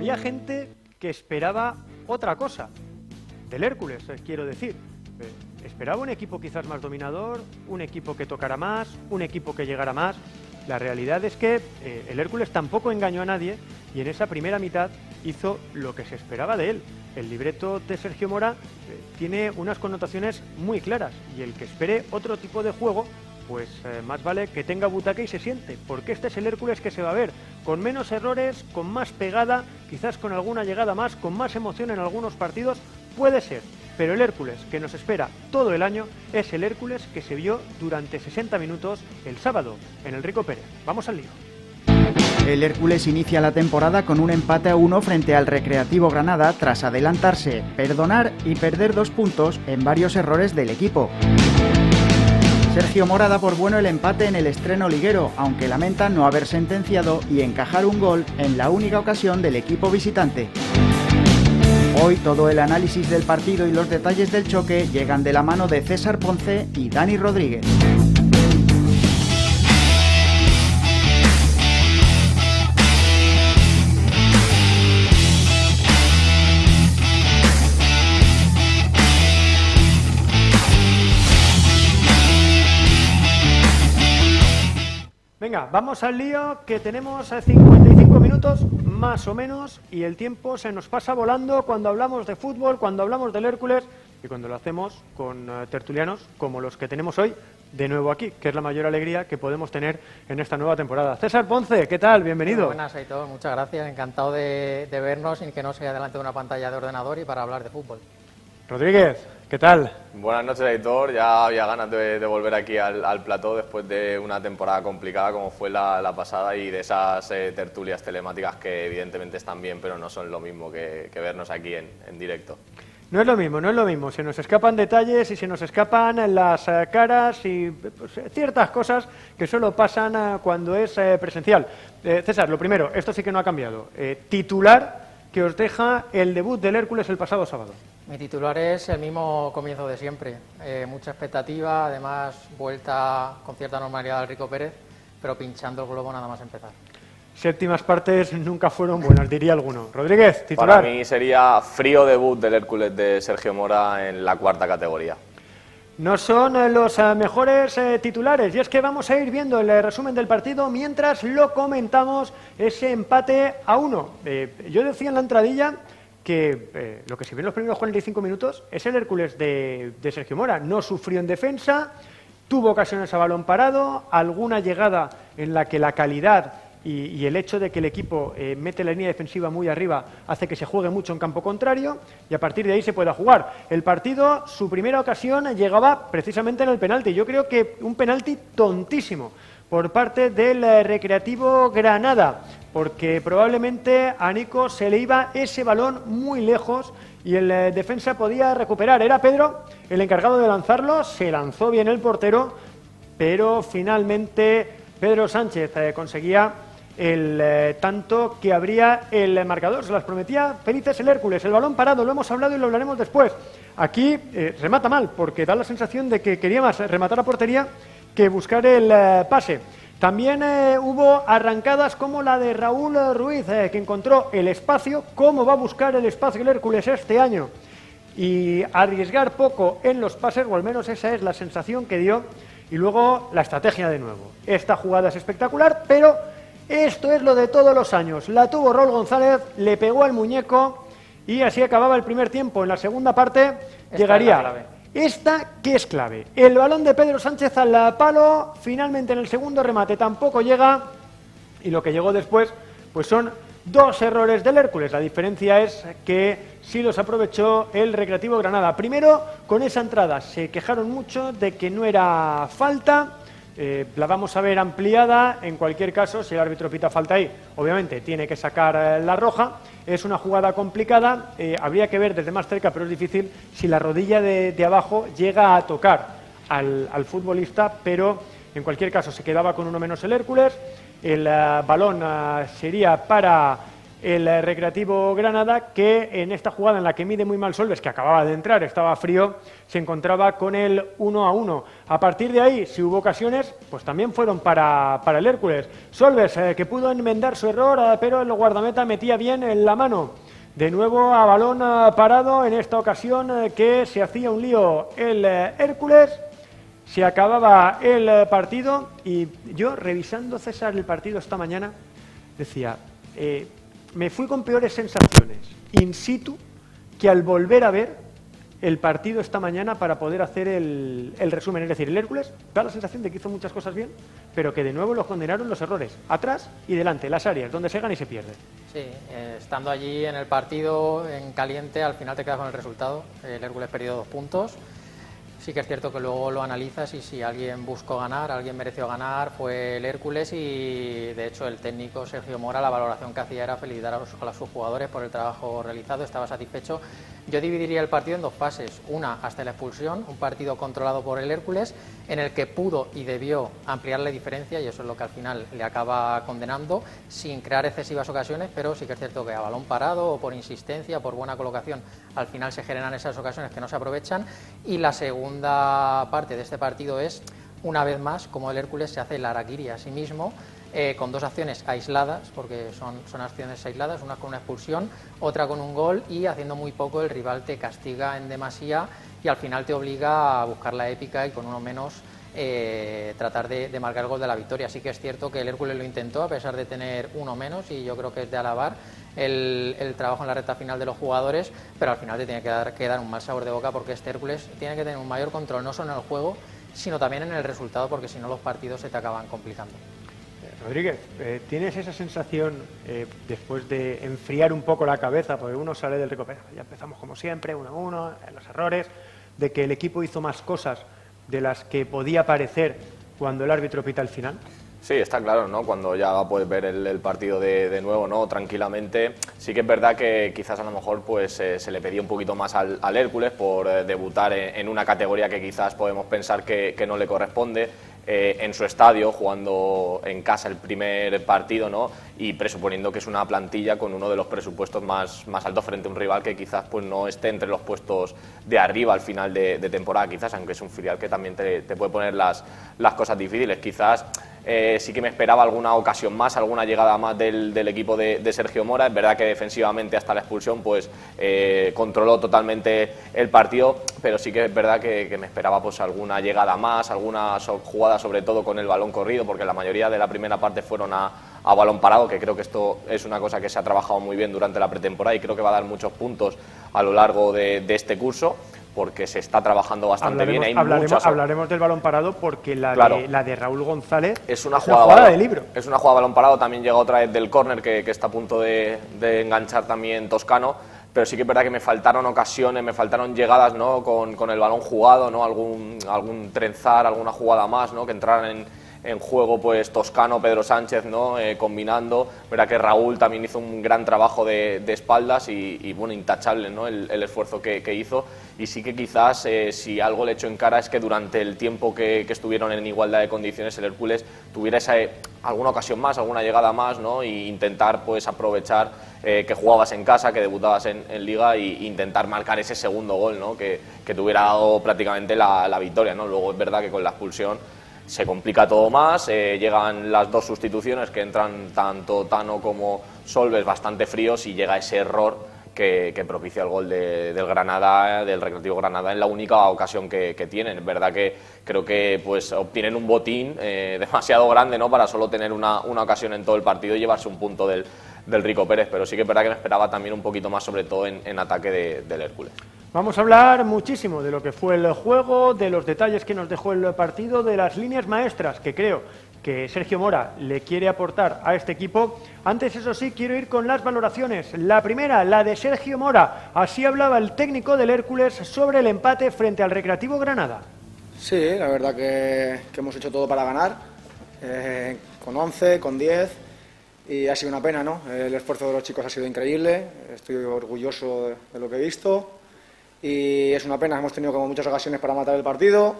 Había gente que esperaba otra cosa, del Hércules, quiero decir. Esperaba un equipo quizás más dominador, un equipo que tocara más, un equipo que llegara más. La realidad es que el Hércules tampoco engañó a nadie y en esa primera mitad hizo lo que se esperaba de él. El libreto de Sergio Mora tiene unas connotaciones muy claras y el que espere otro tipo de juego, pues más vale que tenga butaca y se siente, porque este es el Hércules que se va a ver, con menos errores, con más pegada, quizás con alguna llegada más, con más emoción en algunos partidos, puede ser. Pero el Hércules que nos espera todo el año es el Hércules que se vio durante 60 minutos el sábado en el Rico Pérez. Vamos al lío. El Hércules inicia la temporada con un empate a 1 frente al Recreativo Granada tras adelantarse, perdonar y perder 2 puntos en varios errores del equipo. Sergio Mora da por bueno el empate en el estreno liguero, aunque lamenta no haber sentenciado y encajar un gol en la única ocasión del equipo visitante. Hoy todo el análisis del partido y los detalles del choque llegan de la mano de César Ponce y Dani Rodríguez. Venga, vamos al lío, que tenemos 55 minutos más o menos y el tiempo se nos pasa volando cuando hablamos de fútbol, cuando hablamos del Hércules y cuando lo hacemos con tertulianos como los que tenemos hoy de nuevo aquí, que es la mayor alegría que podemos tener en esta nueva temporada. César Ponce, ¿qué tal? Bienvenido. Muy buenas, Aitor, muchas gracias, encantado de vernos y que no sea delante de una pantalla de ordenador y para hablar de fútbol. Rodríguez, ¿qué tal? Buenas noches, Aitor. Ya había ganas de volver aquí al plató después de una temporada complicada como fue la pasada y de esas tertulias telemáticas que evidentemente están bien, pero no son lo mismo que vernos aquí en directo. No es lo mismo, no es lo mismo. Se nos escapan detalles y se nos escapan las caras y pues, ciertas cosas que solo pasan cuando es presencial. César, lo primero, esto sí que no ha cambiado. Titular que os deja el debut del Hércules el pasado sábado. Mi titular es el mismo comienzo de siempre, mucha expectativa, además vuelta con cierta normalidad al Rico Pérez, pero pinchando el globo nada más empezar. Séptimas partes nunca fueron buenas, diría alguno. Rodríguez, titular. Para mí sería frío debut del Hércules de Sergio Mora en la cuarta categoría. No son los mejores titulares y es que vamos a ir viendo el resumen del partido mientras lo comentamos, ese empate a 1. Yo decía en la entradilla que lo que se vio en los primeros 45 minutos es el Hércules de Sergio Mora. No sufrió en defensa, tuvo ocasiones a balón parado, alguna llegada en la que la calidad y el hecho de que el equipo mete la línea defensiva muy arriba hace que se juegue mucho en campo contrario y a partir de ahí se pueda jugar. El partido, su primera ocasión llegaba precisamente en el penalti. Yo creo que un penalti tontísimo por parte del Recreativo Granada, porque probablemente a Nico se le iba ese balón muy lejos y el defensa podía recuperar. Era Pedro el encargado de lanzarlo, se lanzó bien el portero, pero finalmente Pedro Sánchez conseguía el tanto que abría el marcador. Se las prometía felices el Hércules. El balón parado, lo hemos hablado y lo hablaremos después. Aquí remata mal, porque da la sensación de que quería más rematar a portería que buscar el pase. También hubo arrancadas como la de Raúl Ruiz, que encontró el espacio. ¿Cómo va a buscar el espacio el Hércules este año? Y arriesgar poco en los pases, o al menos esa es la sensación que dio. Y luego la estrategia de nuevo. Esta jugada es espectacular, pero esto es lo de todos los años. La tuvo Raúl González, le pegó al muñeco y así acababa el primer tiempo. En la segunda parte llegaría esta que es clave. El balón de Pedro Sánchez al palo, finalmente en el segundo remate tampoco llega y lo que llegó después pues son dos errores del Hércules. La diferencia es que sí los aprovechó el Recreativo Granada. Primero, con esa entrada se quejaron mucho de que no era falta. La vamos a ver ampliada. En cualquier caso, si el árbitro pita falta ahí, obviamente tiene que sacar la roja. Es una jugada complicada, habría que ver desde más cerca, pero es difícil, si la rodilla de abajo llega a tocar al futbolista, pero en cualquier caso se quedaba con uno menos el Hércules. El balón sería para el Recreativo Granada, que en esta jugada en la que mide muy mal Solves, que acababa de entrar, estaba frío, se encontraba con el 1-1. A partir de ahí, si hubo ocasiones, pues también fueron para el Hércules. Solves, que pudo enmendar su error, pero el guardameta metía bien en la mano. De nuevo a balón parado, en esta ocasión que se hacía un lío el Hércules. Se acababa el partido y yo, revisando, César, el partido esta mañana, decía, me fui con peores sensaciones in situ que al volver a ver el partido esta mañana para poder hacer el resumen. Es decir, el Hércules da la sensación de que hizo muchas cosas bien, pero que de nuevo los condenaron los errores, atrás y delante, las áreas, donde se gana y se pierde. Sí, estando allí en el partido, en caliente, al final te quedas con el resultado. El Hércules perdió 2 puntos. Sí que es cierto que luego lo analizas y si alguien buscó ganar, alguien mereció ganar, fue el Hércules y de hecho el técnico Sergio Mora, la valoración que hacía era felicitar a sus jugadores por el trabajo realizado, estaba satisfecho. Yo dividiría el partido en 2 fases, una hasta la expulsión, un partido controlado por el Hércules en el que pudo y debió ampliar la diferencia y eso es lo que al final le acaba condenando sin crear excesivas ocasiones, pero sí que es cierto que a balón parado o por insistencia, por buena colocación, al final se generan esas ocasiones que no se aprovechan. Y la segunda parte de este partido es, una vez más, como el Hércules se hace el harakiri a sí mismo, con 2 acciones aisladas, porque son acciones aisladas, una con una expulsión, otra con un gol y haciendo muy poco el rival te castiga en demasía y al final te obliga a buscar la épica y con uno menos tratar de marcar el gol de la victoria. Sí que es cierto que el Hércules lo intentó a pesar de tener uno menos y yo creo que es de alabar el trabajo en la recta final de los jugadores, pero al final te tiene que dar un mal sabor de boca porque este Hércules tiene que tener un mayor control no solo en el juego, sino también en el resultado, porque si no los partidos se te acaban complicando. Rodríguez, ¿tienes esa sensación después de enfriar un poco la cabeza, porque uno sale del recupero, ya empezamos como siempre, 1-1, los errores, de que el equipo hizo más cosas de las que podía parecer cuando el árbitro pita el final? Sí, está claro, ¿no? Cuando ya puedes ver el partido de nuevo, ¿no? Tranquilamente. Sí que es verdad que quizás a lo mejor pues se le pedía un poquito más al Hércules por debutar en una categoría que quizás podemos pensar que no le corresponde. En su estadio, jugando en casa el primer partido, ¿no? Y presuponiendo que es una plantilla con uno de los presupuestos más altos frente a un rival que quizás pues no esté entre los puestos de arriba al final de temporada, quizás, aunque es un filial que también te puede poner las cosas difíciles. Quizás sí que me esperaba alguna ocasión más, alguna llegada más del equipo de Sergio Mora. Es verdad que defensivamente hasta la expulsión pues controló totalmente el partido, pero sí que es verdad que me esperaba pues alguna llegada más, alguna jugada sobre todo con el balón corrido, porque la mayoría de la primera parte fueron a balón parado, que creo que esto es una cosa que se ha trabajado muy bien durante la pretemporada y creo que va a dar muchos puntos a lo largo de este curso, porque se está trabajando bastante bien. Hablaremos del balón parado porque la de Raúl González es una jugada de libro. Es una jugada de balón parado, también llega otra vez del córner que está a punto de enganchar también Toscano, pero sí que es verdad que me faltaron ocasiones, me faltaron llegadas, ¿no? con el balón jugado, ¿no? algún trenzar, alguna jugada más, ¿no? Que entraran en juego pues Toscano, Pedro Sánchez, ¿no? Combinando. Verdad que Raúl también hizo un gran trabajo de espaldas y bueno, intachable, ¿no? el esfuerzo que hizo, y sí que quizás si algo le echo en cara es que durante el tiempo que estuvieron en igualdad de condiciones el Hércules tuviera alguna ocasión más, alguna llegada más, ¿no? E intentar pues aprovechar que jugabas en casa, que debutabas en Liga, e intentar marcar ese segundo gol, ¿no? que te hubiera dado prácticamente la victoria, ¿no? Luego es verdad que con la expulsión se complica todo más, llegan las 2 sustituciones que entran tanto Tano como Solves bastante fríos y llega ese error que propicia el gol del Granada, del Recreativo Granada, en la única ocasión que tienen. Es verdad que creo que pues obtienen un botín demasiado grande, ¿no? Para solo tener una ocasión en todo el partido y llevarse un punto del Rico Pérez, pero sí que es verdad que me esperaba también un poquito más, sobre todo en ataque del Hércules. Vamos a hablar muchísimo de lo que fue el juego, de los detalles que nos dejó el partido, de las líneas maestras que creo que Sergio Mora le quiere aportar a este equipo. Antes, eso sí, quiero ir con las valoraciones. La primera, la de Sergio Mora. Así hablaba el técnico del Hércules sobre el empate frente al Recreativo Granada. Sí, la verdad que hemos hecho todo para ganar, con 11, con 10, y ha sido una pena, ¿no? El esfuerzo de los chicos ha sido increíble, estoy orgulloso de lo que he visto. Y es una pena, hemos tenido como muchas ocasiones para matar el partido,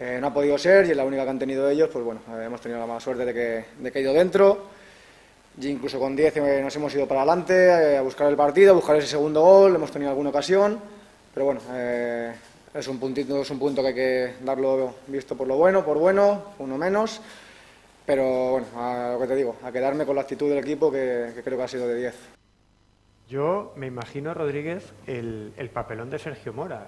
no ha podido ser, y es la única que han tenido ellos, pues bueno, hemos tenido la mala suerte de que he ido dentro. y incluso con 10 nos hemos ido para adelante a buscar el partido, a buscar ese segundo gol, hemos tenido alguna ocasión, pero bueno, es un punto que hay que darlo visto por bueno, uno menos, pero bueno, a lo que te digo, a quedarme con la actitud del equipo que creo que ha sido de 10. Yo me imagino, Rodríguez, el papelón de Sergio Mora.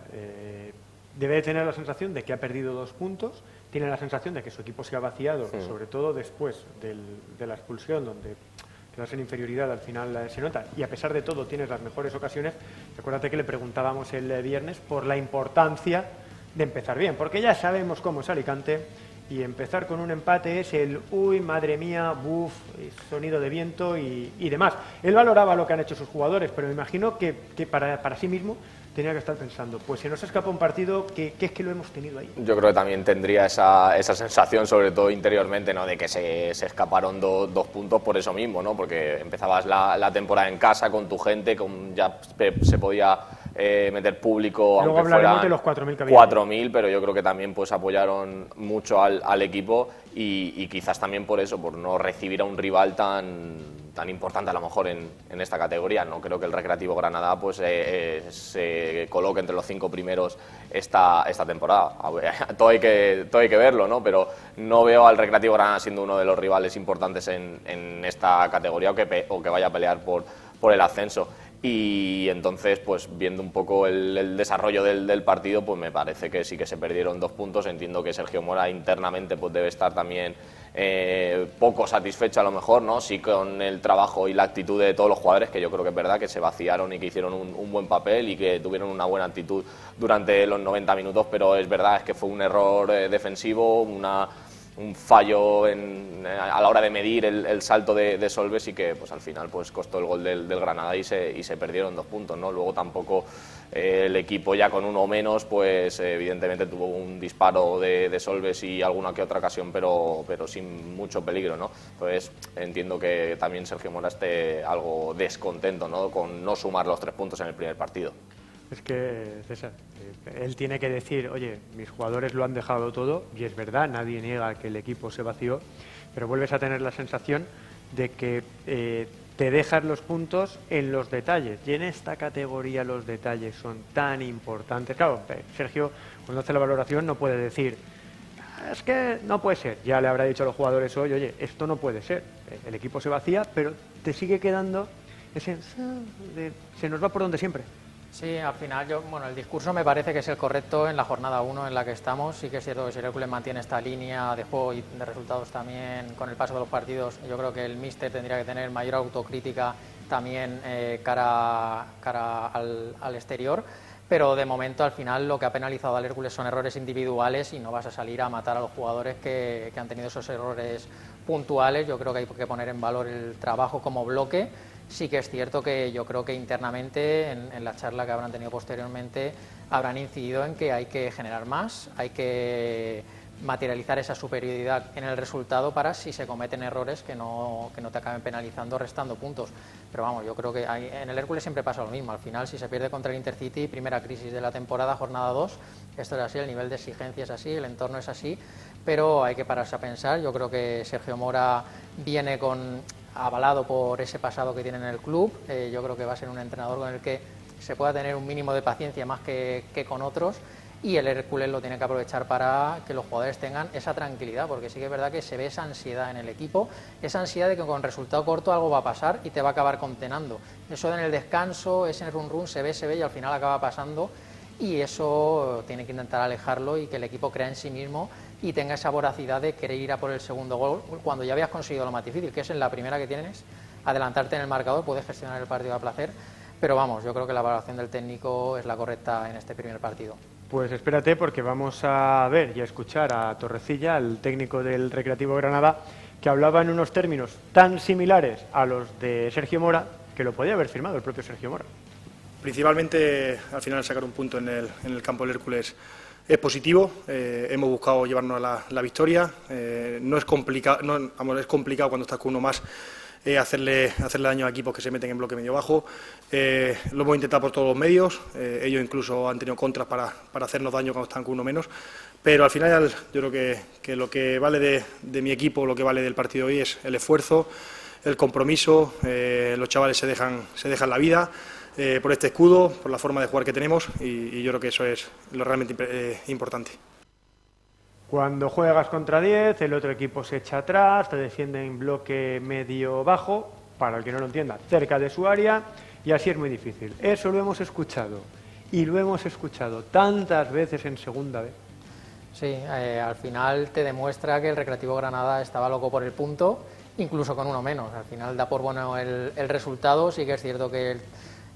Debe de tener la sensación de que ha perdido 2 puntos, tiene la sensación de que su equipo se ha vaciado, sobre todo después de la expulsión, donde quedas en inferioridad, al final se nota, y a pesar de todo tienes las mejores ocasiones. Recuérdate que le preguntábamos el viernes por la importancia de empezar bien, porque ya sabemos cómo es Alicante, y empezar con un empate es el uy, madre mía, buf, sonido de viento y demás. Él valoraba lo que han hecho sus jugadores, pero me imagino que para sí mismo tenía que estar pensando, pues se nos escapa un partido que es que lo hemos tenido ahí. Yo creo que también tendría esa sensación, sobre todo interiormente, ¿no?, de que se escaparon 2 puntos por eso mismo, ¿no?, porque empezabas la temporada en casa con tu gente, ya se podía meter público, luego aunque hablaremos fueran de los 4.000 que había. 4.000, pero yo creo que también pues apoyaron mucho al equipo y quizás también por eso, por no recibir a un rival tan importante a lo mejor en esta categoría. No creo que el Recreativo Granada pues se coloque entre los 5 primeros esta temporada. Todo hay que verlo, ¿no?, pero no veo al Recreativo Granada siendo uno de los rivales importantes en esta categoría o que vaya a pelear por el ascenso. Y entonces, pues viendo un poco el desarrollo del partido, pues me parece que sí que se perdieron 2 puntos. Entiendo que Sergio Mora internamente pues debe estar también poco satisfecho a lo mejor, ¿no?, sí, con el trabajo y la actitud de todos los jugadores, que yo creo que es verdad que se vaciaron y que hicieron un buen papel y que tuvieron una buena actitud durante los 90 minutos, pero es verdad es que fue un error defensivo, un fallo a la hora de medir el salto de Solves, y que pues al final pues costó el gol del Granada y se perdieron 2 puntos, ¿no? Luego tampoco el equipo ya con uno menos pues evidentemente tuvo un disparo de Solves y alguna que otra ocasión, pero sin mucho peligro, ¿no? Entonces entiendo que también Sergio Mora esté algo descontento, ¿no?, con no sumar los 3 puntos en el primer partido. Es que, César, él tiene que decir, oye, mis jugadores lo han dejado todo, y es verdad, nadie niega que el equipo se vació, pero vuelves a tener la sensación de que te dejas los puntos en los detalles, y en esta categoría los detalles son tan importantes. Claro, Sergio, cuando hace la valoración, no puede decir, es que no puede ser, ya le habrá dicho a los jugadores hoy, oye, esto no puede ser, el equipo se vacía, pero te sigue quedando ese se nos va por donde siempre. Sí, al final el discurso me parece que es el correcto en la jornada 1 en la que estamos. Sí que es cierto que si el Hércules mantiene esta línea de juego y de resultados también con el paso de los partidos, yo creo que el míster tendría que tener mayor autocrítica también cara al exterior. Pero de momento al final lo que ha penalizado al Hércules son errores individuales y no vas a salir a matar a los jugadores que han tenido esos errores puntuales. Yo creo que hay que poner en valor el trabajo como bloque. Sí que es cierto que yo creo que internamente, en la charla que habrán tenido posteriormente, habrán incidido en que hay que generar más, hay que materializar esa superioridad en el resultado para, si se cometen errores, que no te acaben penalizando, restando puntos. Pero vamos, yo creo que en el Hércules siempre pasa lo mismo. Al final, si se pierde contra el Intercity, primera crisis de la temporada, jornada 2, esto es así, el nivel de exigencia es así, el entorno es así, pero hay que pararse a pensar. Yo creo que Sergio Mora viene avalado por ese pasado que tiene en el club. Yo creo que va a ser un entrenador con el que se pueda tener un mínimo de paciencia más que con otros, y el Hércules lo tiene que aprovechar para que los jugadores tengan esa tranquilidad, porque sí que es verdad que se ve esa ansiedad en el equipo, esa ansiedad de que con resultado corto algo va a pasar y te va a acabar condenando. Eso en el descanso, ese run se ve y al final acaba pasando, y eso tiene que intentar alejarlo y que el equipo crea en sí mismo y tenga esa voracidad de querer ir a por el segundo gol cuando ya habías conseguido lo más difícil, que es en la primera que tienes, adelantarte en el marcador, puedes gestionar el partido a placer. Pero vamos, yo creo que la valoración del técnico es la correcta en este primer partido. Pues espérate, porque vamos a ver y a escuchar a Torrecilla, el técnico del Recreativo Granada, que hablaba en unos términos tan similares a los de Sergio Mora, que lo podía haber firmado el propio Sergio Mora. Principalmente, al final, sacar un punto en el campo del Hércules es positivo. Hemos buscado llevarnos la victoria. No es complicado, es complicado cuando estás con uno más hacerle daño a equipos que se meten en bloque medio bajo. Lo hemos intentado por todos los medios. Ellos incluso han tenido contras para hacernos daño cuando están con uno menos. Pero al final yo creo que lo que vale de mi equipo, lo que vale del partido hoy es el esfuerzo, el compromiso, los chavales se dejan la vida por este escudo, por la forma de jugar que tenemos y yo creo que eso es lo realmente importante. Cuando juegas contra 10, el otro equipo se echa atrás, te defiende en bloque medio-bajo, para el que no lo entienda, cerca de su área, y así es muy difícil. Eso lo hemos escuchado, y lo hemos escuchado tantas veces en segunda vez. Sí, al final te demuestra que el Recreativo Granada estaba loco por el punto, incluso con uno menos. Al final da por bueno el resultado, sí que es cierto que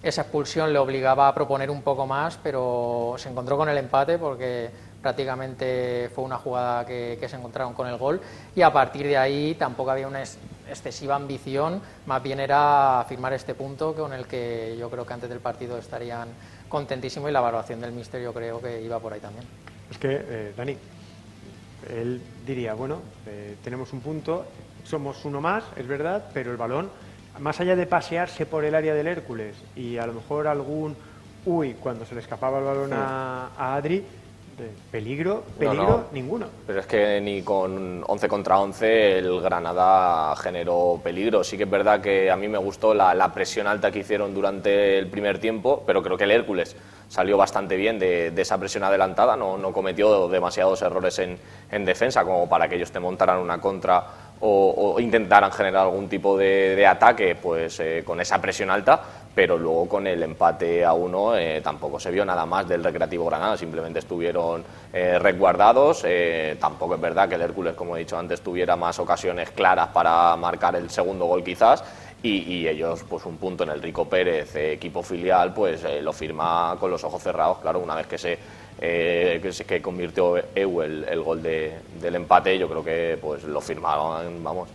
esa expulsión le obligaba a proponer un poco más, pero se encontró con el empate porque prácticamente fue una jugada que se encontraron con el gol y a partir de ahí tampoco había una excesiva ambición, más bien era firmar este punto con el que yo creo que antes del partido estarían contentísimos y la valoración del míster yo creo que iba por ahí también. Es que, Dani, él diría, bueno, tenemos un punto, somos uno más, es verdad, pero el balón, más allá de pasearse por el área del Hércules y a lo mejor algún cuando se le escapaba el balón a Adri, peligro, No. ninguno. Pero es que ni con 11 contra 11 el Granada generó peligro. Sí que es verdad que a mí me gustó la presión alta que hicieron durante el primer tiempo, pero creo que el Hércules salió bastante bien de esa presión adelantada, no cometió demasiados errores en defensa como para que ellos te montaran una contra o intentaran generar algún tipo de ataque pues con esa presión alta, pero luego con el empate a 1 tampoco se vio nada más del Recreativo Granada, simplemente estuvieron resguardados. Tampoco es verdad que el Hércules, como he dicho antes, tuviera más ocasiones claras para marcar el segundo gol quizás, y ellos pues un punto en el Rico Pérez, equipo filial, pues lo firma con los ojos cerrados, claro, una vez que convirtió EU el gol del empate. Yo creo que pues lo firmaron, vamos,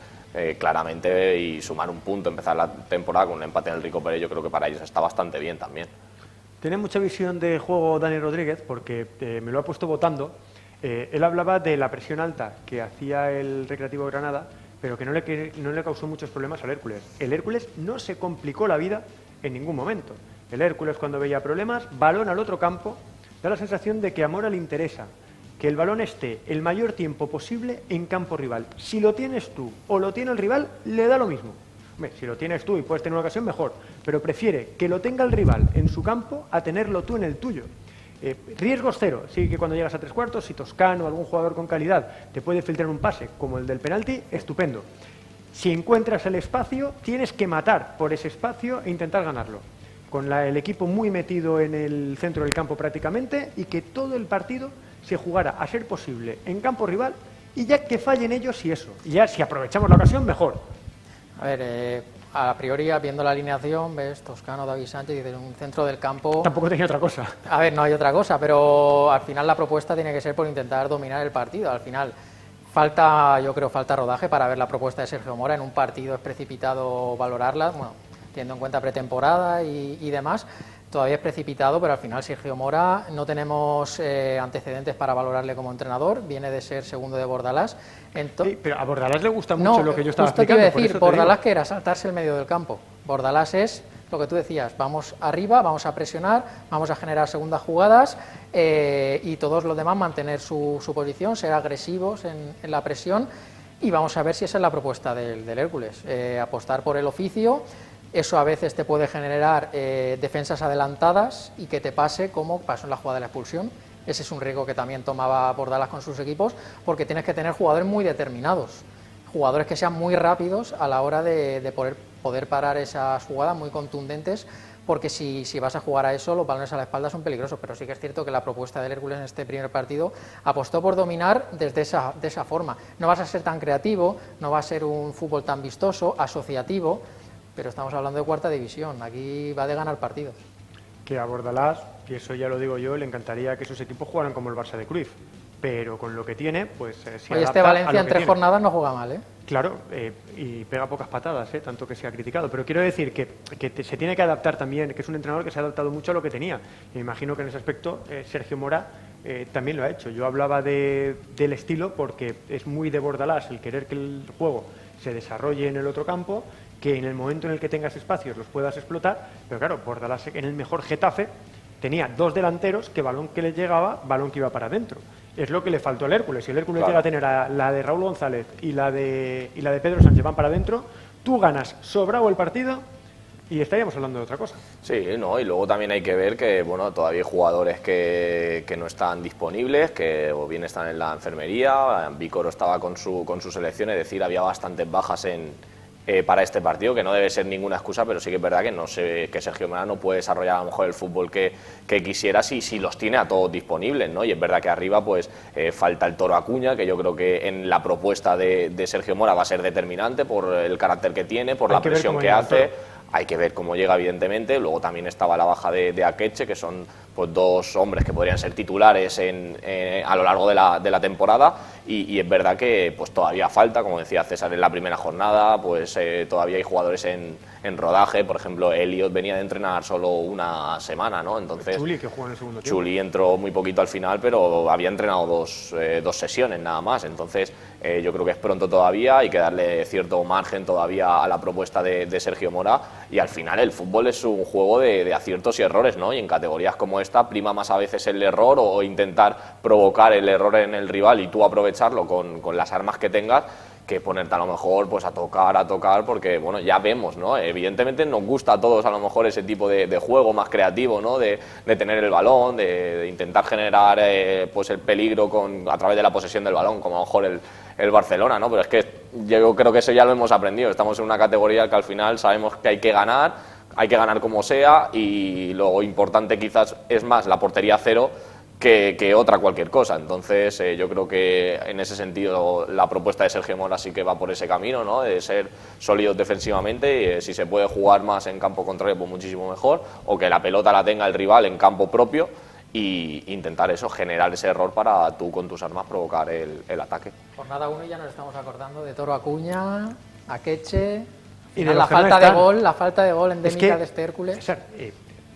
claramente, y sumar un punto, empezar la temporada con un empate en el Rico Pérez, yo creo que para ellos está bastante bien también. Tiene mucha visión de juego Dani Rodríguez porque me lo ha puesto votando. Él hablaba de la presión alta que hacía el Recreativo Granada, pero que no le causó muchos problemas al Hércules. El Hércules no se complicó la vida en ningún momento. El Hércules, cuando veía problemas, balón al otro campo, da la sensación de que a Mora le interesa que el balón esté el mayor tiempo posible en campo rival. Si lo tienes tú o lo tiene el rival, le da lo mismo. Hombre, si lo tienes tú y puedes tener una ocasión, mejor, pero prefiere que lo tenga el rival en su campo a tenerlo tú en el tuyo. Riesgos cero. Sí que cuando llegas a 3/4, si Toscano, algún jugador con calidad, te puede filtrar un pase como el del penalti, estupendo. Si encuentras el espacio, tienes que matar por ese espacio e intentar ganarlo. Con el equipo muy metido en el centro del campo prácticamente, y que todo el partido se jugara, a ser posible, en campo rival, y ya que fallen ellos y eso. Y ya si aprovechamos la ocasión, mejor. A ver, a priori, viendo la alineación, ves Toscano, David Sánchez, y de un centro del campo... Tampoco tenía otra cosa. A ver, no hay otra cosa, pero al final la propuesta tiene que ser por intentar dominar el partido. Al final yo creo falta rodaje para ver la propuesta de Sergio Mora. En un partido es precipitado valorarla, bueno, teniendo en cuenta pretemporada y demás. Todavía es precipitado, pero al final Sergio Mora no tenemos antecedentes para valorarle como entrenador. Viene de ser segundo de Bordalás. Sí, pero a Bordalás le gusta mucho lo que yo estaba justo explicando. Te iba a decir, Bordalás que era saltarse el medio del campo. Bordalás es lo que tú decías, vamos arriba, vamos a presionar, vamos a generar segundas jugadas y todos los demás mantener su posición, ser agresivos en la presión, y vamos a ver si esa es la propuesta del Hércules. Apostar por el oficio. Eso a veces te puede generar defensas adelantadas y que te pase como pasó en la jugada de la expulsión. Ese es un riesgo que también tomaba Bordalás con sus equipos, porque tienes que tener jugadores muy determinados, jugadores que sean muy rápidos a la hora de poder parar esas jugadas muy contundentes, porque si vas a jugar a eso, los balones a la espalda son peligrosos. Pero sí que es cierto que la propuesta del Hércules en este primer partido apostó por dominar de esa forma. No vas a ser tan creativo, no va a ser un fútbol tan vistoso, asociativo, pero estamos hablando de cuarta división, aquí va de ganar partidos. Que a Bordalás, y eso ya lo digo yo, le encantaría que sus equipos jugaran como el Barça de Cruyff, pero con lo que tiene, pues si Oye, este Valencia en 3 jornadas no juega mal, ¿eh? Claro, y pega pocas patadas, tanto que se ha criticado, pero quiero decir que se tiene que adaptar también, que es un entrenador que se ha adaptado mucho a lo que tenía. Me imagino que en ese aspecto Sergio Mora también lo ha hecho. Yo hablaba del estilo porque es muy de Bordalás el querer que el juego se desarrolle en el otro campo, que en el momento en el que tengas espacios los puedas explotar, pero claro, Bordalás en el mejor Getafe tenía 2 delanteros que balón que le llegaba, balón que iba para adentro. Es lo que le faltó al Hércules. Si el Hércules llega a tener la de Raúl González y la de Pedro Sánchez van para adentro, tú ganas sobrado el partido y estaríamos hablando de otra cosa. Sí, ¿no? Y luego también hay que ver que bueno, todavía hay jugadores que no están disponibles, que o bien están en la enfermería. Vícoro estaba con su selección, es decir, había bastantes bajas para este partido, que no debe ser ninguna excusa, pero sí que es verdad que no sé, que Sergio Mora no puede desarrollar a lo mejor el fútbol que quisiera si los tiene a todos disponibles, ¿no? Y es verdad que arriba pues falta el Toro Acuña, que yo creo que en la propuesta de Sergio Mora va a ser determinante por el carácter que tiene, por la presión que hace. Hay que ver cómo llega, evidentemente. Luego también estaba la baja de Akeche, que son pues dos hombres que podrían ser titulares a lo largo de la temporada. Y es verdad que pues todavía falta, como decía César en la primera jornada, pues todavía hay jugadores en rodaje. Por ejemplo, Elliot venía de entrenar solo una semana, ¿no? Entonces, Chuli, que jugó en el segundo tiempo. Chuli entró muy poquito al final, pero había entrenado dos sesiones nada más. Entonces, yo creo que es pronto todavía, hay que darle cierto margen todavía a la propuesta de Sergio Mora. Y al final el fútbol es un juego de aciertos y errores, ¿no? Y en categorías como esta prima más a veces el error o intentar provocar el error en el rival y tú aprovecharlo con las armas que tengas, que ponerte a lo mejor pues a tocar, porque bueno, ya vemos, ¿no? Evidentemente nos gusta a todos a lo mejor ese tipo de juego más creativo, ¿no? De tener el balón, de intentar generar pues el peligro a través de la posesión del balón, como a lo mejor el Barcelona, ¿no? Pero es que yo creo que eso ya lo hemos aprendido. Estamos en una categoría que al final sabemos que hay que ganar como sea, y lo importante quizás es más la portería cero que otra cualquier cosa. Entonces yo creo que en ese sentido la propuesta de Sergio Mora sí que va por ese camino, ¿no? De ser sólidos defensivamente, y si se puede jugar más en campo contrario pues muchísimo mejor, o que la pelota la tenga el rival en campo propio, y intentar eso, generar ese error para tú con tus armas provocar el ataque. Jornada 1 ya nos estamos acordando de Toro Acuña, Akeche Y de la los que no falta de están. gol, la falta de gol endémica Es que, de este Hércules. César,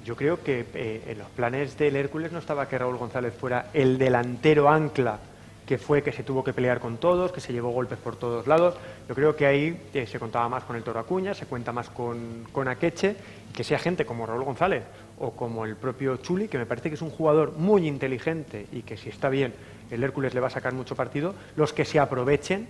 yo creo que en los planes del Hércules no estaba que Raúl González fuera el delantero ancla, que se tuvo que pelear con todos, que se llevó golpes por todos lados. Yo creo que ahí se contaba más con el Toro Acuña, se cuenta más con Akeche, que sea gente como Raúl González o como el propio Chuli, que me parece que es un jugador muy inteligente y que si está bien el Hércules le va a sacar mucho partido, los que se aprovechen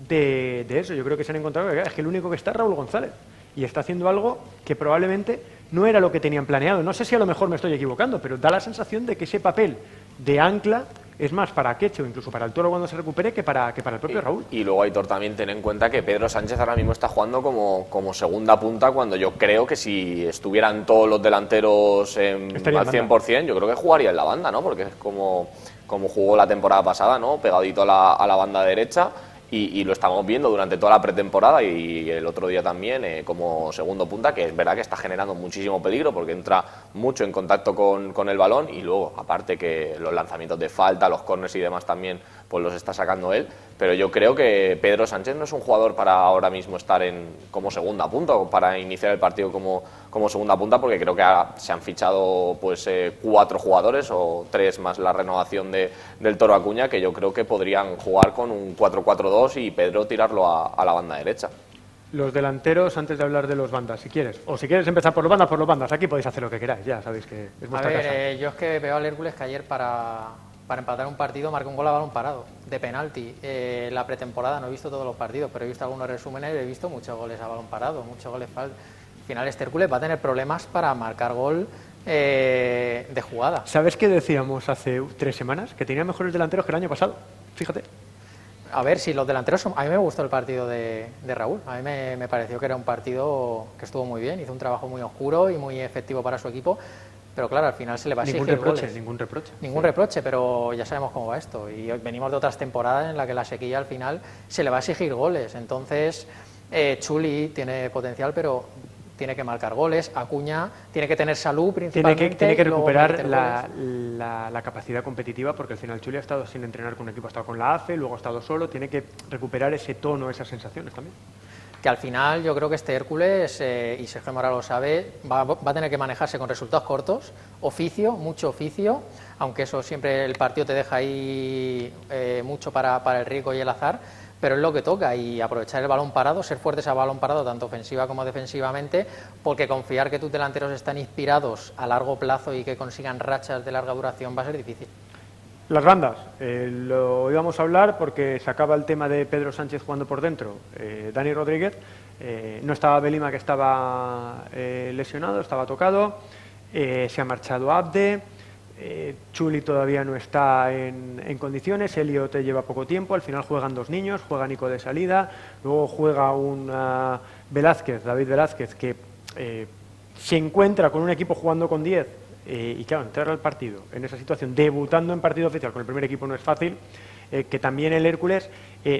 de eso. Yo creo que se han encontrado que es que el único que está es Raúl González y está haciendo algo que probablemente no era lo que tenían planeado. No sé si a lo mejor me estoy equivocando, pero da la sensación de que ese papel de ancla es más para Akeche o incluso para el Toro cuando se recupere que para el propio Raúl. Y luego, Aitor, también ten en cuenta que Pedro Sánchez ahora mismo está jugando como segunda punta, cuando yo creo que si estuvieran todos los delanteros al 100%, yo creo que jugaría en la banda, ¿no? Porque es como jugó la temporada pasada, ¿no? Pegadito a la banda derecha. Y lo estamos viendo durante toda la pretemporada y el otro día también como segundo punta, que es verdad que está generando muchísimo peligro porque entra mucho en contacto con el balón, y luego, aparte que los lanzamientos de falta, los córners y demás también, pues los está sacando él. Pero yo creo que Pedro Sánchez no es un jugador para ahora mismo estar como segunda punta o para iniciar el partido como segunda punta, porque creo que se han fichado pues 4 jugadores o 3 más la renovación del Toro Acuña, que yo creo que podrían jugar con un 4-4-2 y Pedro tirarlo a la banda derecha. Los delanteros, antes de hablar de los bandas, si quieres. O si quieres empezar por los bandas. Aquí podéis hacer lo que queráis, ya sabéis que es vuestra casa. Yo es que veo al Hércules que ayer para empatar un partido marcó un gol a balón parado, de penalti. La pretemporada no he visto todos los partidos, pero he visto algunos resúmenes y he visto muchos goles a balón parado, muchos goles falta. Al final este Hércules va a tener problemas para marcar gol de jugada. ¿Sabes qué decíamos hace 3 semanas? Que tenía mejores delanteros que el año pasado. Fíjate. A ver, si los delanteros son... A mí me gustó el partido de Raúl. A mí me pareció que era un partido que estuvo muy bien. Hizo un trabajo muy oscuro y muy efectivo para su equipo. Pero claro, al final se le va a exigir goles. Ningún reproche, pero ya sabemos cómo va esto. Y venimos de otras temporadas en las que la sequía al final se le va a exigir goles. Entonces, Chuli tiene potencial, pero tiene que marcar goles. Acuña tiene que tener salud principalmente. Tiene que recuperar la capacidad competitiva, porque al final Chuli ha estado sin entrenar con un equipo, ha estado con la AFE, luego ha estado solo. Tiene que recuperar ese tono, esas sensaciones también. Que al final yo creo que este Hércules, y Sergio Mora lo sabe, va a tener que manejarse con resultados cortos, mucho oficio, aunque eso siempre el partido te deja ahí mucho para el riesgo y el azar, pero es lo que toca, y aprovechar el balón parado, ser fuertes a balón parado, tanto ofensiva como defensivamente, porque confiar que tus delanteros están inspirados a largo plazo y que consigan rachas de larga duración va a ser difícil. Las bandas, lo íbamos a hablar porque se acaba el tema de Pedro Sánchez jugando por dentro, Dani Rodríguez, No estaba Belima, que estaba lesionado, estaba tocado. Se ha marchado Abde. Chuli todavía no está en condiciones. Elliot te lleva poco tiempo. Al final juegan 2 niños. Juega Nico de salida. Luego juega un David Velázquez, que se encuentra con un equipo jugando con 10. Y claro, entrar al partido en esa situación, debutando en partido oficial con el primer equipo, no es fácil. Que también el Hércules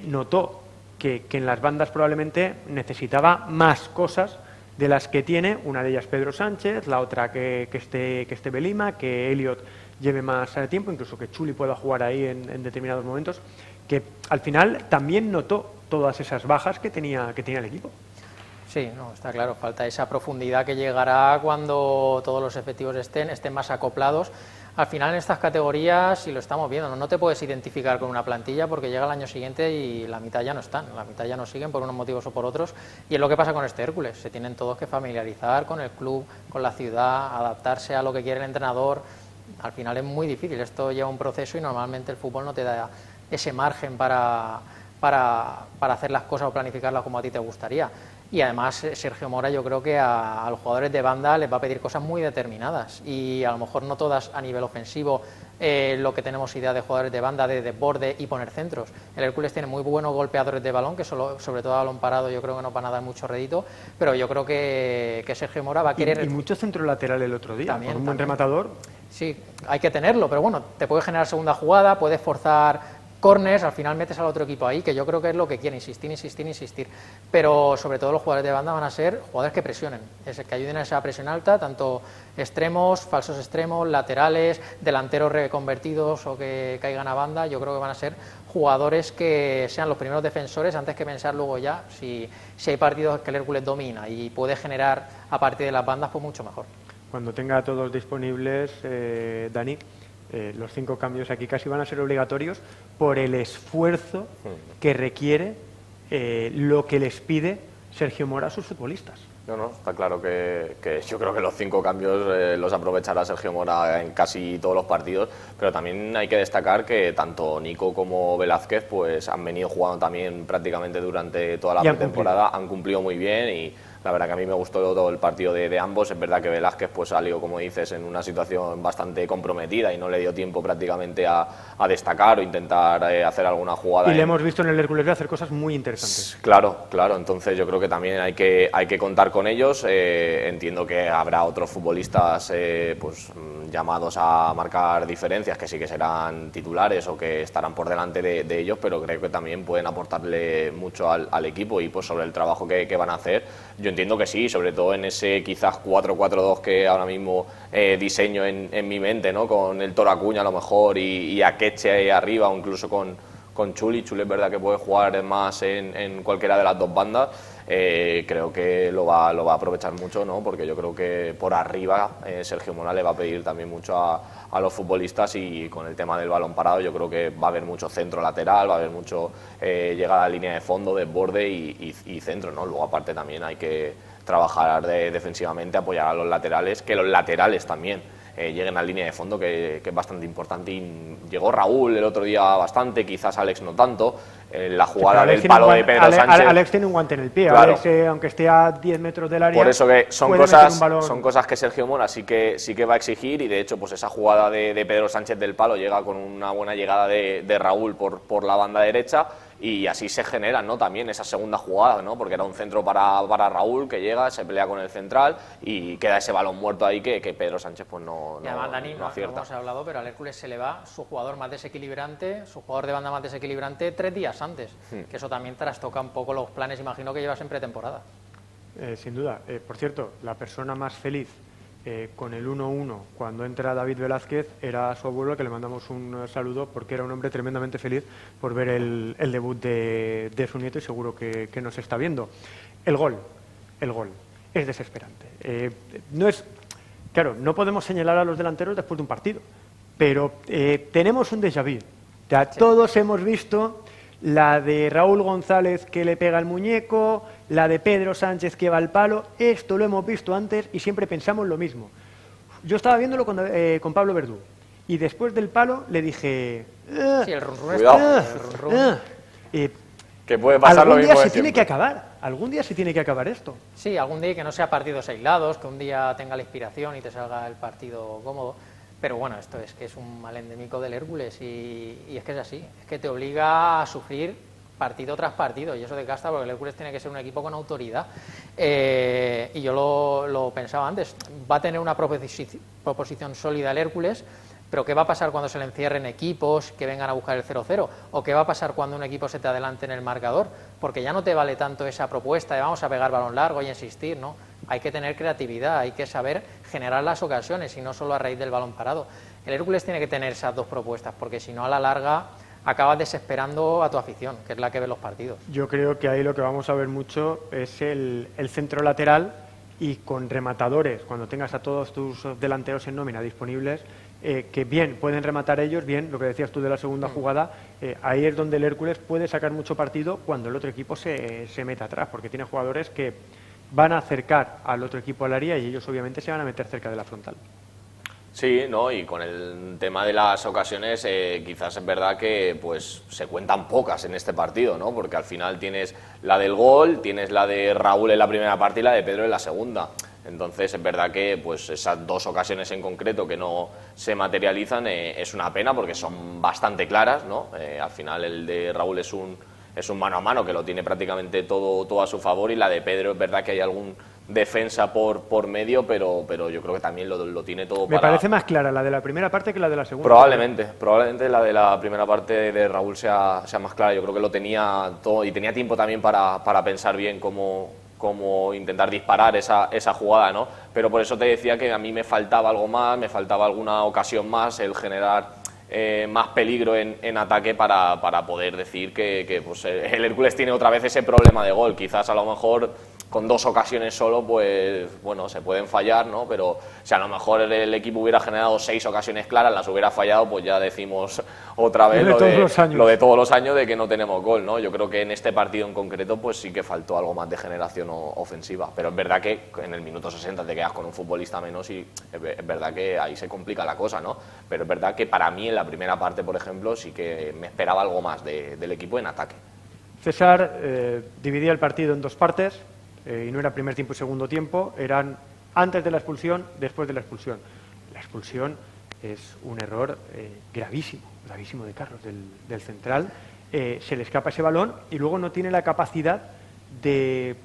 notó que en las bandas probablemente necesitaba más cosas de las que tiene, una de ellas Pedro Sánchez, la otra que esté Belima, que Elliot lleve más tiempo, incluso que Chuli pueda jugar ahí en determinados momentos, que al final también notó todas esas bajas que tenía el equipo. Sí, no, está claro, falta esa profundidad que llegará cuando todos los efectivos estén más acoplados. Al final en estas categorías, y lo estamos viendo, no te puedes identificar con una plantilla porque llega el año siguiente y la mitad ya no están, la mitad ya no siguen por unos motivos o por otros, y es lo que pasa con este Hércules, se tienen todos que familiarizar con el club, con la ciudad, adaptarse a lo que quiere el entrenador. Al final es muy difícil, esto lleva un proceso y normalmente el fútbol no te da ese margen para hacer las cosas o planificarlas como a ti te gustaría. Y además Sergio Mora, yo creo que a los jugadores de banda les va a pedir cosas muy determinadas y a lo mejor no todas a nivel ofensivo, lo que tenemos idea de jugadores de banda, de desborde y poner centros. El Hércules tiene muy buenos golpeadores de balón, que sobre todo a balón parado yo creo que no van a dar mucho rédito, pero yo creo que Sergio Mora va a querer... Y mucho centro lateral el otro día, también, con un buen rematador. Sí, hay que tenerlo, pero bueno, te puede generar segunda jugada, puedes forzar corners, al final metes al otro equipo ahí, que yo creo que es lo que quiere, insistir, pero sobre todo los jugadores de banda van a ser jugadores que presionen, que ayuden a esa presión alta, tanto extremos, falsos extremos, laterales, delanteros reconvertidos o que caigan a banda. Yo creo que van a ser jugadores que sean los primeros defensores antes que pensar luego ya si hay partidos que el Hércules domina y puede generar a partir de las bandas, pues mucho mejor. Cuando tenga a todos disponibles, Dani, los 5 cambios aquí casi van a ser obligatorios por el esfuerzo que requiere lo que les pide Sergio Mora a sus futbolistas. No, está claro que yo creo que los 5 cambios los aprovechará Sergio Mora en casi todos los partidos, pero también hay que destacar que tanto Nico como Velázquez pues han venido jugando también prácticamente durante toda la pretemporada, han cumplido muy bien y la verdad que a mí me gustó todo el partido de ambos. Es verdad que Velázquez pues salió, como dices, en una situación bastante comprometida y no le dio tiempo prácticamente a destacar o intentar hacer alguna jugada. Y le hemos visto en el Hércules hacer cosas muy interesantes. Claro, entonces yo creo que también hay que contar con ellos. Entiendo que habrá otros futbolistas pues llamados a marcar diferencias, que sí que serán titulares o que estarán por delante de ellos, pero creo que también pueden aportarle mucho al equipo y pues sobre el trabajo que van a hacer. Yo entiendo que sí, sobre todo en ese quizás 4-4-2 que ahora mismo diseño en mi mente, ¿no? Con el Toro Acuña a lo mejor y Akeche ahí arriba o incluso con Chuli. Chuli es verdad que puede jugar más en cualquiera de las dos bandas. Creo que lo va a aprovechar mucho, ¿no? Porque yo creo que por arriba Sergio Mora le va a pedir también mucho a los futbolistas y con el tema del balón parado yo creo que va a haber mucho centro lateral, va a haber mucho llegada a línea de fondo, desborde y centro, ¿no? Luego aparte también hay que trabajar defensivamente, apoyar a los laterales, que los laterales también lleguen a línea de fondo, que es bastante importante. Y llegó Raúl el otro día bastante, quizás Alex no tanto. La jugada del palo de Pedro Sánchez. Alex tiene un guante en el pie, claro. Alex, aunque esté a 10 metros del área. Por eso que son cosas que Sergio Mora sí que va a exigir y de hecho pues esa jugada de Pedro Sánchez del palo llega con una buena llegada de Raúl por la banda derecha. Y así se generan, ¿no? También esa segunda jugada, ¿no? Porque era un centro para Raúl que llega, se pelea con el central y queda ese balón muerto ahí que Pedro Sánchez pues no además, Dani, no acierta. No hemos hablado, pero al Hércules se le va su jugador más desequilibrante, su jugador de banda más desequilibrante 3 días antes, que eso también trastoca un poco los planes, imagino que llevas en pretemporada. Sin duda. Por cierto, la persona más feliz con el 1-1 cuando entra David Velázquez era su abuelo, que le mandamos un saludo porque era un hombre tremendamente feliz por ver el debut de su nieto y seguro que nos está viendo. El gol es desesperante. Claro, no podemos señalar a los delanteros después de un partido, pero tenemos un déjà vu. Ya todos hemos visto la de Raúl González que le pega el muñeco, la de Pedro Sánchez que va al palo. Esto lo hemos visto antes y siempre pensamos lo mismo. Yo estaba viéndolo con Pablo Verdú y después del palo le dije... Sí, el run-run cuidado. está... que puede pasar lo mismo algún día de se tiene siempre. que acabar. algún día se tiene que acabar esto. Sí, algún día que no sea partidos aislados, que un día tenga la inspiración y te salga el partido cómodo. Pero bueno, esto es que es un mal endémico del Hércules y es que es así, es que te obliga a sufrir partido tras partido y eso desgasta porque el Hércules tiene que ser un equipo con autoridad. Y yo lo pensaba antes, va a tener una proposición sólida el Hércules, pero ¿qué va a pasar cuando se le encierren equipos que vengan a buscar el 0-0? ¿O qué va a pasar cuando un equipo se te adelante en el marcador? Porque ya no te vale tanto esa propuesta de vamos a pegar balón largo y insistir, ¿no? Hay que tener creatividad, hay que saber generar las ocasiones y no solo a raíz del balón parado. El Hércules tiene que tener esas dos propuestas porque si no a la larga acabas desesperando a tu afición, que es la que ve los partidos. Yo creo que ahí lo que vamos a ver mucho es el centro lateral y con rematadores, cuando tengas a todos tus delanteros en nómina disponibles, que bien pueden rematar ellos, bien lo que decías tú de la segunda jugada, ahí es donde el Hércules puede sacar mucho partido cuando el otro equipo se meta atrás, porque tiene jugadores que van a acercar al otro equipo al área y ellos obviamente se van a meter cerca de la frontal. Sí, ¿no? Y con el tema de las ocasiones, quizás es verdad que pues se cuentan pocas en este partido, ¿no? Porque al final tienes la del gol, tienes la de Raúl en la primera parte y la de Pedro en la segunda. Entonces es verdad que pues esas dos ocasiones en concreto que no se materializan es una pena porque son bastante claras, ¿no? Al final el de Raúl es un mano a mano que lo tiene prácticamente todo a su favor y la de Pedro es verdad que hay algún defensa por medio, pero yo creo que también lo tiene todo Me parece más clara la de la primera parte que la de la segunda. Probablemente la de la primera parte de Raúl sea más clara. Yo creo que lo tenía todo y tenía tiempo también para pensar bien cómo intentar disparar esa jugada, ¿no? Pero por eso te decía que a mí me faltaba algo más, me faltaba alguna ocasión más, el generar más peligro en ataque para poder decir que pues, el Hércules tiene otra vez ese problema de gol. Quizás a lo mejor con dos ocasiones solo, pues bueno, se pueden fallar, ¿no? Pero si a lo mejor el equipo hubiera generado 6 ocasiones claras, las hubiera fallado, pues ya decimos otra vez lo de todos los años de que no tenemos gol, ¿no? Yo creo que en este partido en concreto, pues sí que faltó algo más de generación ofensiva. Pero es verdad que en el minuto 60 te quedas con un futbolista menos y es verdad que ahí se complica la cosa, ¿no? Pero es verdad que para mí en la primera parte, por ejemplo, sí que me esperaba algo más del equipo en ataque. César dividía el partido en dos partes. Y no era primer tiempo y segundo tiempo, eran antes de la expulsión, después de la expulsión. La expulsión es un error gravísimo de Carlos, del central. Se le escapa ese balón y luego no tiene la capacidad de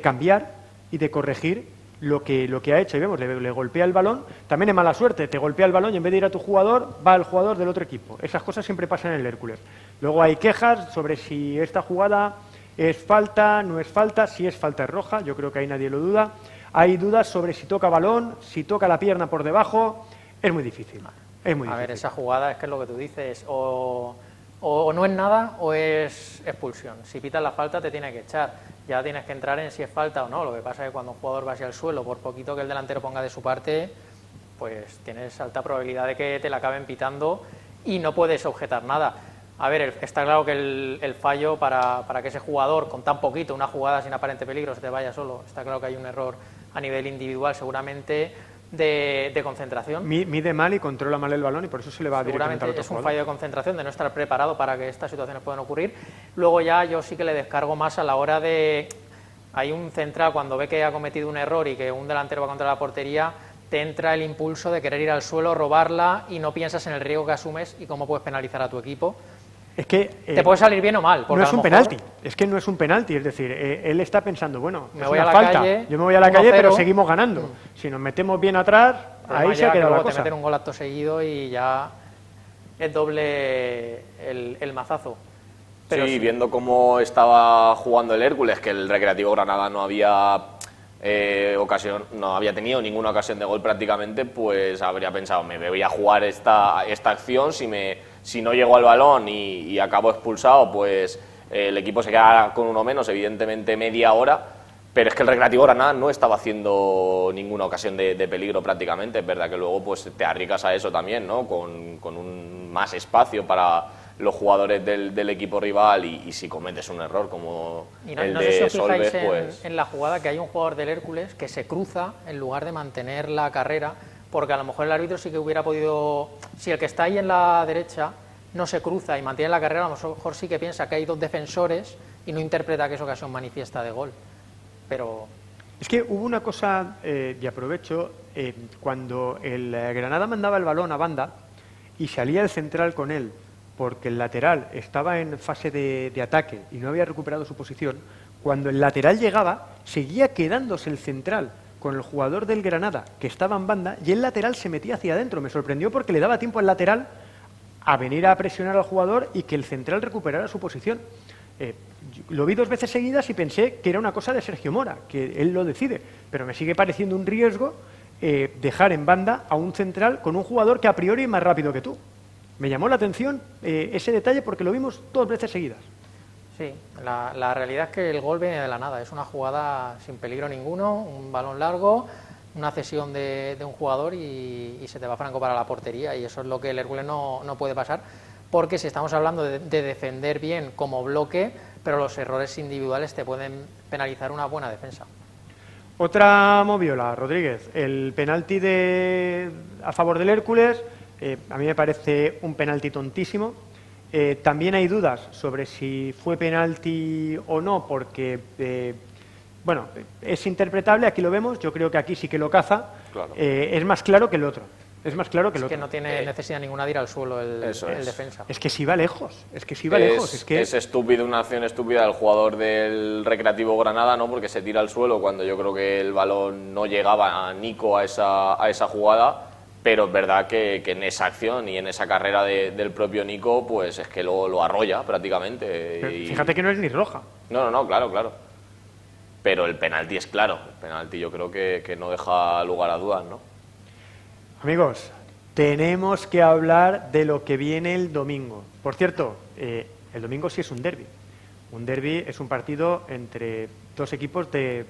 cambiar y de corregir lo que ha hecho. Y vemos, le golpea el balón, también es mala suerte, te golpea el balón y en vez de ir a tu jugador, va al jugador del otro equipo. Esas cosas siempre pasan en el Hércules. Luego hay quejas sobre si esta jugada ¿es falta? ¿No es falta? Si es falta es roja, yo creo que ahí nadie lo duda. Hay dudas sobre si toca balón, si toca la pierna por debajo, es muy difícil. A ver, esa jugada es que es lo que tú dices, o no es nada o es expulsión. Si pitas la falta te tiene que echar, ya tienes que entrar en si es falta o no. Lo que pasa es que cuando un jugador va hacia el suelo, por poquito que el delantero ponga de su parte, pues tienes alta probabilidad de que te la acaben pitando y no puedes objetar nada. A ver, está claro que el fallo para que ese jugador, con tan poquito, una jugada sin aparente peligro, se te vaya solo, está claro que hay un error a nivel individual seguramente de concentración. Mide mal y controla mal el balón y por eso se le va directamente al otro jugador. Es un fallo de concentración, de no estar preparado para que estas situaciones puedan ocurrir. Luego ya yo sí que le descargo más a la hora de... Hay un central, cuando ve que ha cometido un error y que un delantero va contra la portería, te entra el impulso de querer ir al suelo, robarla y no piensas en el riesgo que asumes y cómo puedes penalizar a tu equipo. Es que te puede salir bien o mal. No es un penalti, es que no es un penalti, es decir, él está pensando, bueno, me voy a la calle, yo me voy a la calle, pero seguimos ganando. Si nos metemos bien atrás, ahí se ha quedado la cosa. Te meten un gol acto seguido y ya es doble el mazazo. Pero sí, viendo cómo estaba jugando el Hércules, que el Recreativo Granada no había tenido ninguna ocasión de gol prácticamente, pues habría pensado, me voy a jugar esta acción, si no llego al balón y acabo expulsado, pues el equipo se queda con uno menos, evidentemente media hora, pero es que el Recreativo Granada no estaba haciendo ninguna ocasión de peligro prácticamente. Es verdad que luego pues te arriesgas a eso también, ¿no? Con un más espacio para los jugadores del equipo rival y si cometes un error como el de Solves, pues... en la jugada que hay un jugador del Hércules que se cruza en lugar de mantener la carrera, porque a lo mejor el árbitro sí que hubiera podido, si el que está ahí en la derecha no se cruza y mantiene la carrera, a lo mejor sí que piensa que hay dos defensores y no interpreta que esa ocasión manifiesta de gol. Pero es que hubo una cosa, y aprovecho, cuando el Granada mandaba el balón a banda y salía el central con él, porque el lateral estaba en fase de ataque y no había recuperado su posición, cuando el lateral llegaba, seguía quedándose el central con el jugador del Granada, que estaba en banda, y el lateral se metía hacia adentro. Me sorprendió porque le daba tiempo al lateral a venir a presionar al jugador y que el central recuperara su posición. Lo vi 2 veces seguidas y pensé que era una cosa de Sergio Mora, que él lo decide, pero me sigue pareciendo un riesgo dejar en banda a un central con un jugador que a priori es más rápido que tú. Me llamó la atención ese detalle porque lo vimos 2 veces seguidas. sí, la realidad es que el gol viene de la nada, es una jugada sin peligro ninguno, un balón largo, una cesión de un jugador y se te va franco para la portería, y eso es lo que el Hércules no puede pasar, porque si estamos hablando de defender bien como bloque, pero los errores individuales te pueden penalizar una buena defensa. Otra moviola, Rodríguez, el penalti a favor del Hércules, a mí me parece un penalti tontísimo. También hay dudas sobre si fue penalti o no, porque, bueno, es interpretable, aquí lo vemos, yo creo que aquí sí que lo caza, Claro. Es más claro que el otro. Es más claro que el Es que otro. no tiene necesidad ninguna de ir al suelo el defensa. Es que si va lejos, es que si va lejos. Es estúpido, una acción estúpida del jugador del Recreativo Granada, ¿no? Porque se tira al suelo cuando yo creo que el balón no llegaba a Nico a esa jugada, pero es verdad que en esa acción y en esa carrera del propio Nico, pues es que lo arrolla prácticamente. Pero fíjate que no es ni roja. No, claro. Pero el penalti es claro, el penalti yo creo que no deja lugar a dudas, ¿no? Amigos, tenemos que hablar de lo que viene el domingo. Por cierto, el domingo sí es un derbi. Un derbi es un partido entre 2 equipos de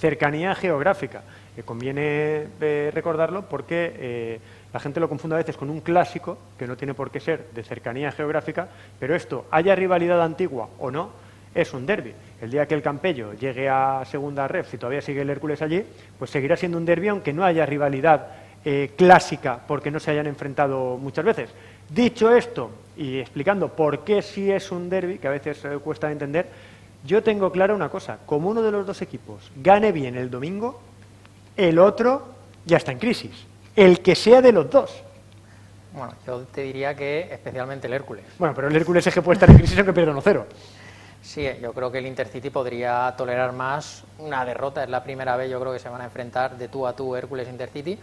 cercanía geográfica. Conviene recordarlo porque la gente lo confunde a veces con un clásico, que no tiene por qué ser de cercanía geográfica, pero esto, haya rivalidad antigua o no, es un derbi. El día que el Campello llegue a segunda ref, si todavía sigue el Hércules allí, pues seguirá siendo un derbi aunque no haya rivalidad clásica, porque no se hayan enfrentado muchas veces. Dicho esto, y explicando por qué sí es un derbi, que a veces cuesta entender, yo tengo clara una cosa: como uno de los 2 equipos gane bien el domingo, el otro ya está en crisis, el que sea de los 2. Bueno, yo te diría que especialmente el Hércules. Bueno, pero el Hércules es que puede estar en crisis aunque pierda 1-0. Sí, yo creo que el Intercity podría tolerar más una derrota. Es la primera vez, yo creo, que se van a enfrentar de tú a tú Hércules-Intercity.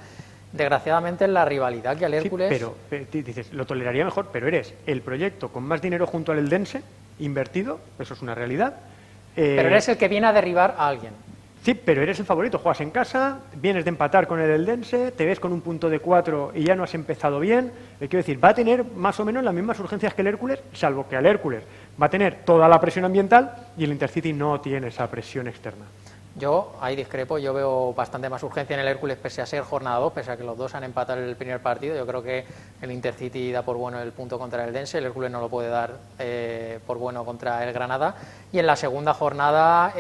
Desgraciadamente, la rivalidad que al Hércules... Sí, pero dices, lo toleraría mejor, pero eres el proyecto con más dinero junto al Eldense, invertido, eso es una realidad. Pero eres el que viene a derribar a alguien. Sí, pero eres el favorito, juegas en casa, vienes de empatar con el Eldense, te ves con un punto de 4 y ya no has empezado bien. Quiero decir, va a tener más o menos las mismas urgencias que el Hércules, salvo que al Hércules va a tener toda la presión ambiental y el Intercity no tiene esa presión externa. Yo ahí discrepo, yo veo bastante más urgencia en el Hércules pese a ser jornada 2, pese a que los 2 han empatado el primer partido. Yo creo que el Intercity da por bueno el punto contra el Eldense, el Hércules no lo puede dar por bueno contra el Granada. Y en la segunda jornada,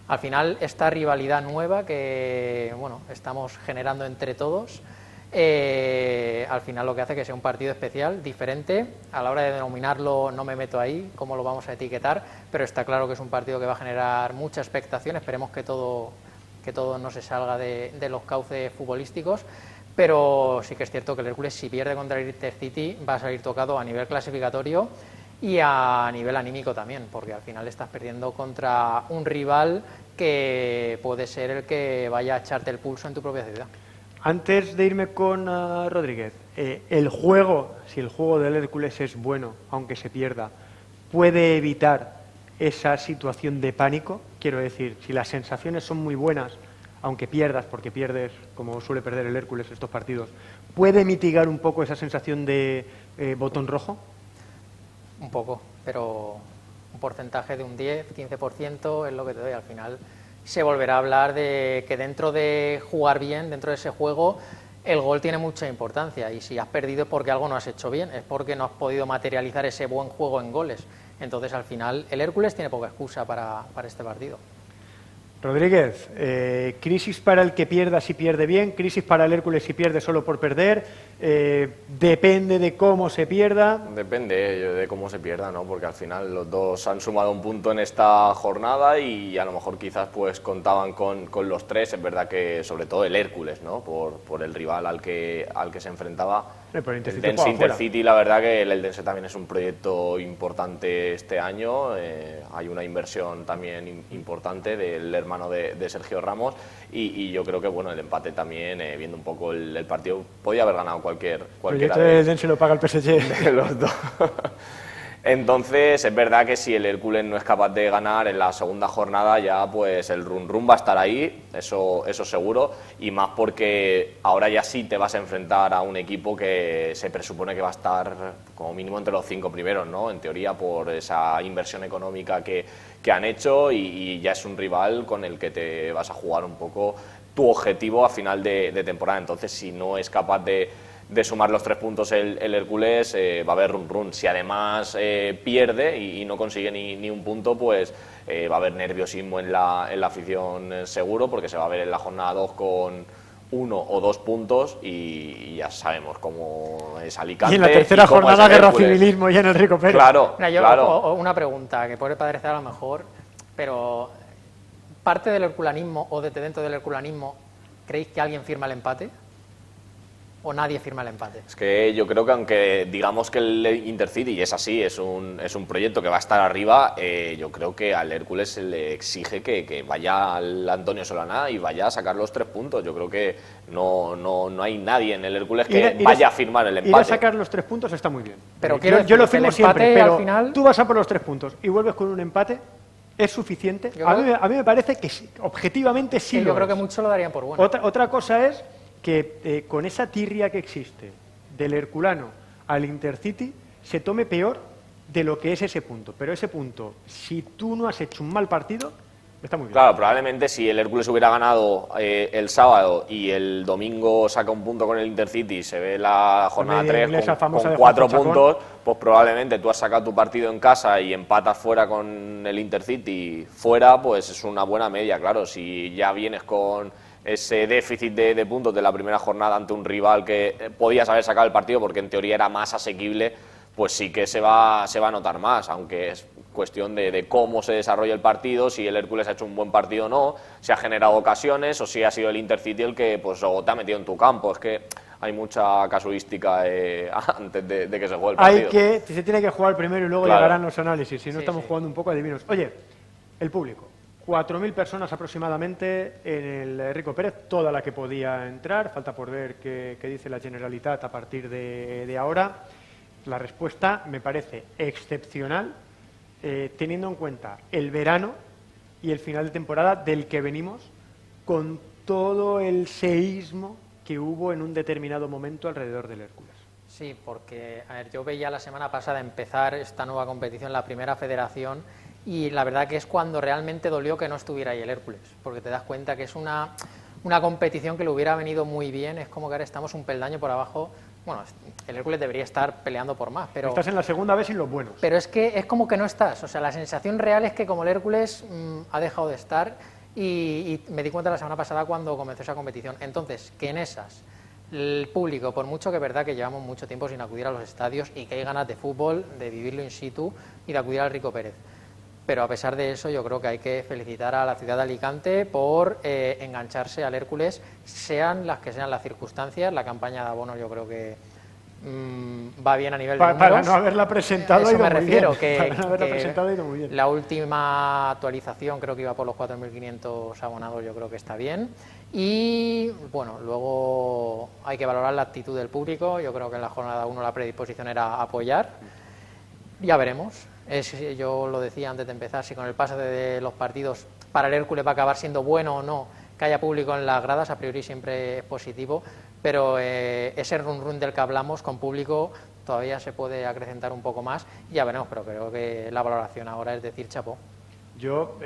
al final, esta rivalidad nueva que bueno, estamos generando entre todos, al final lo que hace que sea un partido especial, diferente. A la hora de denominarlo no me meto ahí, cómo lo vamos a etiquetar, pero está claro que es un partido que va a generar mucha expectación. Esperemos que todo no se salga de los cauces futbolísticos, pero sí que es cierto que el Hércules, si pierde contra el Intercity, va a salir tocado a nivel clasificatorio y a nivel anímico también, porque al final estás perdiendo contra un rival que puede ser el que vaya a echarte el pulso en tu propia ciudad. Antes de irme con Rodríguez, el juego, si el juego del Hércules es bueno, aunque se pierda, ¿puede evitar esa situación de pánico? Quiero decir, si las sensaciones son muy buenas, aunque pierdas, porque pierdes, como suele perder el Hércules estos partidos, ¿puede mitigar un poco esa sensación de botón rojo? Un poco, pero un porcentaje de un 10-15% es lo que te doy. Al final se volverá a hablar de que dentro de jugar bien, dentro de ese juego, el gol tiene mucha importancia, y si has perdido es porque algo no has hecho bien, es porque no has podido materializar ese buen juego en goles. Entonces, al final, el Hércules tiene poca excusa para este partido. Rodríguez, crisis para el que pierda si pierde bien, crisis para el Hércules si pierde solo por perder, depende de cómo se pierda. Depende de cómo se pierda, ¿no? Porque al final los dos han sumado un punto en esta jornada y a lo mejor quizás pues contaban con los tres. Es verdad que sobre todo el Hércules, ¿no? Por el rival al que se enfrentaba. El Eldense Intercity, la verdad que el Eldense también es un proyecto importante este año. Hay una inversión también importante del hermano de Sergio Ramos y yo creo que bueno, el empate también, viendo un poco el partido, podía haber ganado cualquiera de Eldense lo paga el PSG. de los dos. Entonces es verdad que si el Hércules no es capaz de ganar en la segunda jornada ya pues el run va a estar ahí, eso seguro, y más porque ahora ya sí te vas a enfrentar a un equipo que se presupone que va a estar como mínimo entre los 5 primeros, ¿no? En teoría por esa inversión económica que han hecho y ya es un rival con el que te vas a jugar un poco tu objetivo a final de temporada. Entonces si no es capaz de sumar los 3 puntos el Hércules, va a haber run. Si además pierde y no consigue ni un punto, pues va a haber nerviosismo en la afición seguro, porque se va a ver en la jornada 2 con 1 o 2 puntos y ya sabemos cómo es Alicante. Y en la tercera jornada guerra civilismo ya en el Rico Pérez. Claro, Mira, claro. Una pregunta, que puede parecer a lo mejor, pero parte del herculanismo o desde dentro del herculanismo, ¿creéis que alguien firma el empate? ¿O nadie firma el empate? Es que yo creo que aunque digamos que el Intercity, y es así, es un proyecto que va a estar arriba, yo creo que al Hércules se le exige que vaya al Antonio Solana y vaya a sacar los 3 puntos. Yo creo que no hay nadie en el Hércules que vaya a firmar el empate. Ir a sacar los 3 puntos está muy bien. Pero yo lo firmo siempre, pero al final... tú vas a por los 3 puntos y vuelves con un empate, ¿es suficiente? A mí me parece que sí, objetivamente sí. Yo creo que muchos lo darían por bueno. Otra cosa es que con esa tirria que existe del herculano al Intercity se tome peor de lo que es ese punto. Pero ese punto, si tú no has hecho un mal partido, está muy bien. Claro, probablemente si el Hércules hubiera ganado el sábado y el domingo saca un punto con el Intercity y se ve la jornada 3 con 4 puntos, pues probablemente tú has sacado tu partido en casa y empatas fuera con el Intercity fuera, pues es una buena media, claro. Si ya vienes con ese déficit de puntos de la primera jornada ante un rival que podías haber sacado el partido porque en teoría era más asequible, pues sí que se va a notar más, aunque es cuestión de cómo se desarrolla el partido, si el Hércules ha hecho un buen partido o no, si ha generado ocasiones o si ha sido el Intercity el que pues o te ha metido en tu campo. Es que hay mucha casuística antes de que se juegue el partido. Se tiene que jugar primero y luego llegarán los análisis, si no estamos jugando un poco adivinos. Oye, el público. 4.000 personas aproximadamente en el Rico Pérez, toda la que podía entrar. Falta por ver qué dice la Generalitat a partir de ahora. La respuesta me parece excepcional, teniendo en cuenta el verano y el final de temporada del que venimos, con todo el seísmo que hubo en un determinado momento alrededor del Hércules. Sí, porque yo veía la semana pasada empezar esta nueva competición, la primera federación, y la verdad que es cuando realmente dolió que no estuviera ahí el Hércules, porque te das cuenta que es una competición que le hubiera venido muy bien. Es como que ahora estamos un peldaño por abajo. Bueno, el Hércules debería estar peleando por más, pero... Estás en la segunda vez sin los buenos. Pero es que es como que no estás. O sea, la sensación real es que como el Hércules ha dejado de estar y me di cuenta la semana pasada cuando comenzó esa competición. Entonces, que en esas el público, por mucho que es verdad que llevamos mucho tiempo sin acudir a los estadios y que hay ganas de fútbol, de vivirlo in situ y de acudir al Rico Pérez. Pero a pesar de eso, yo creo que hay que felicitar a la ciudad de Alicante por engancharse al Hércules, sean las que sean las circunstancias. La campaña de abono yo creo que va bien a nivel de números. Para no haberla presentado, eso me refiero, que muy bien. La última actualización creo que iba por los 4.500 abonados, yo creo que está bien. Y bueno, luego hay que valorar la actitud del público. Yo creo que en la jornada 1 la predisposición era apoyar. Ya veremos. Yo lo decía antes de empezar, si con el paso de los partidos para el Hércules va a acabar siendo bueno o no que haya público en las gradas, a priori siempre es positivo, pero ese run del que hablamos con público todavía se puede acrecentar un poco más, ya veremos, pero creo que la valoración ahora es decir chapó. Yo,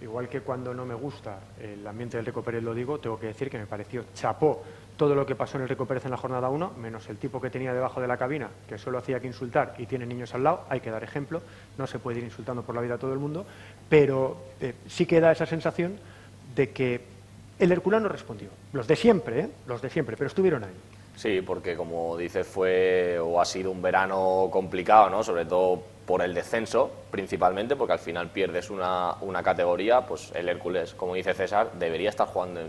igual que cuando no me gusta el ambiente del Rico Pérez lo digo, tengo que decir que me pareció chapó todo lo que pasó en el Rico Pérez en la jornada 1, menos el tipo que tenía debajo de la cabina, que solo hacía que insultar y tiene niños al lado. Hay que dar ejemplo, no se puede ir insultando por la vida a todo el mundo, pero sí que da esa sensación de que el herculano respondió. Los de siempre, pero estuvieron ahí. Sí, porque como dices fue o ha sido un verano complicado, ¿no? Sobre todo por el descenso, principalmente, porque al final pierdes una categoría, pues el Hércules, como dice César, debería estar jugando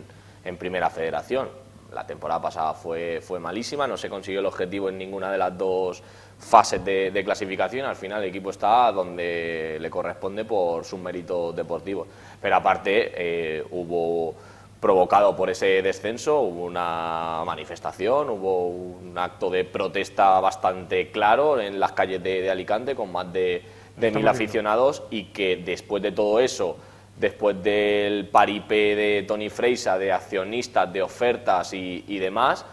en Primera Federación. La temporada pasada fue malísima, no se consiguió el objetivo en ninguna de las dos fases de clasificación. Al final el equipo está donde le corresponde por sus méritos deportivos. Pero aparte hubo, provocado por ese descenso, hubo una manifestación, hubo un acto de protesta bastante claro en las calles de Alicante con más de 1.000 aficionados, y que después de todo eso, después del paripé de Toni Freixa, de accionistas, de ofertas y demás,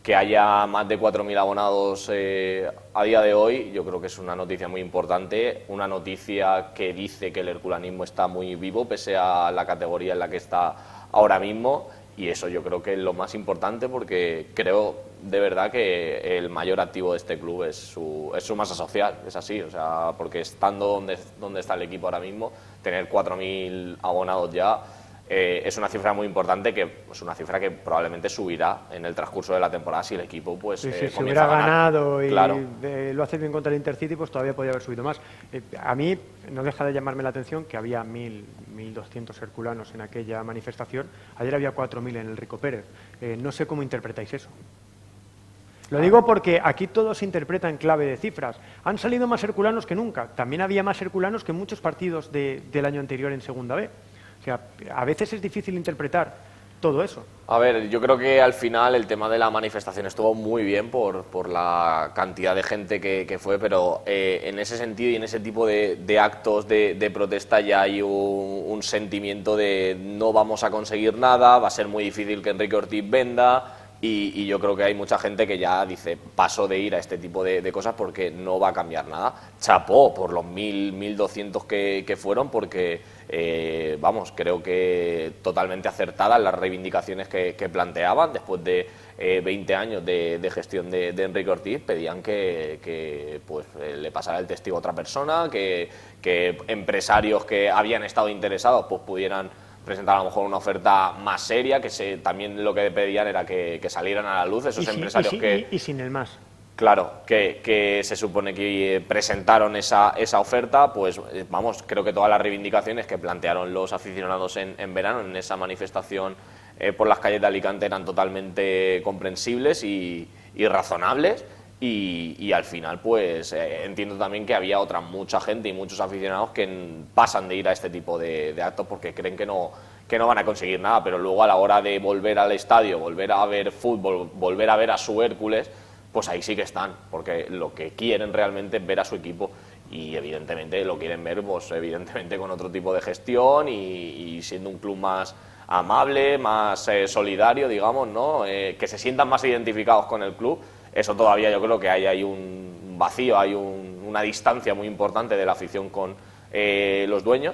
que haya más de 4.000 abonados a día de hoy, yo creo que es una noticia muy importante, una noticia que dice que el herculanismo está muy vivo pese a la categoría en la que está ahora mismo, y eso yo creo que es lo más importante, porque creo de verdad que el mayor activo de este club es su masa social, es así, o sea, porque estando donde está el equipo ahora mismo, tener 4.000 abonados ya es una cifra muy importante, que es una cifra que probablemente subirá en el transcurso de la temporada si el equipo pues si comienza hubiera a ganar. ganado y claro. Lo hace bien contra el Intercity, pues todavía podría haber subido más. A mí no deja de llamarme la atención que había 1.200 herculanos en aquella manifestación. Ayer había 4.000 en el Rico Pérez. No sé cómo interpretáis eso. Lo digo porque aquí todo se interpreta en clave de cifras. Han salido más herculanos que nunca. También había más herculanos que en muchos partidos del año anterior en Segunda B. O sea, a veces es difícil interpretar todo eso. A ver, yo creo que al final el tema de la manifestación estuvo muy bien por la cantidad de gente que fue, pero en ese sentido y en ese tipo de actos de protesta ya hay un sentimiento de no vamos a conseguir nada, va a ser muy difícil que Enrique Ortiz venda, y yo creo que hay mucha gente que ya dice paso de ir a este tipo de cosas porque no va a cambiar nada. Chapó por los 1.200 que fueron, porque vamos, creo que totalmente acertadas las reivindicaciones que planteaban después de 20 años de gestión de Enrique Ortiz. Pedían que pues, le pasara el testigo a otra persona, que empresarios que habían estado interesados pues pudieran presentar a lo mejor una oferta más seria, que también lo que pedían era que salieran a la luz esos empresarios y sin el más. Claro, que se supone que presentaron esa oferta, pues vamos, creo que todas las reivindicaciones que plantearon los aficionados en verano en esa manifestación por las calles de Alicante eran totalmente comprensibles y razonables, y al final pues entiendo también que había mucha gente y muchos aficionados que pasan de ir a este tipo de actos porque creen que no van a conseguir nada, pero luego a la hora de volver al estadio, volver a ver fútbol, volver a ver a su Hércules, pues ahí sí que están, porque lo que quieren realmente es ver a su equipo, y evidentemente lo quieren ver pues evidentemente con otro tipo de gestión y siendo un club más amable, más solidario, digamos, ¿no? Que se sientan más identificados con el club. Eso todavía yo creo que hay un vacío, hay una distancia muy importante de la afición con los dueños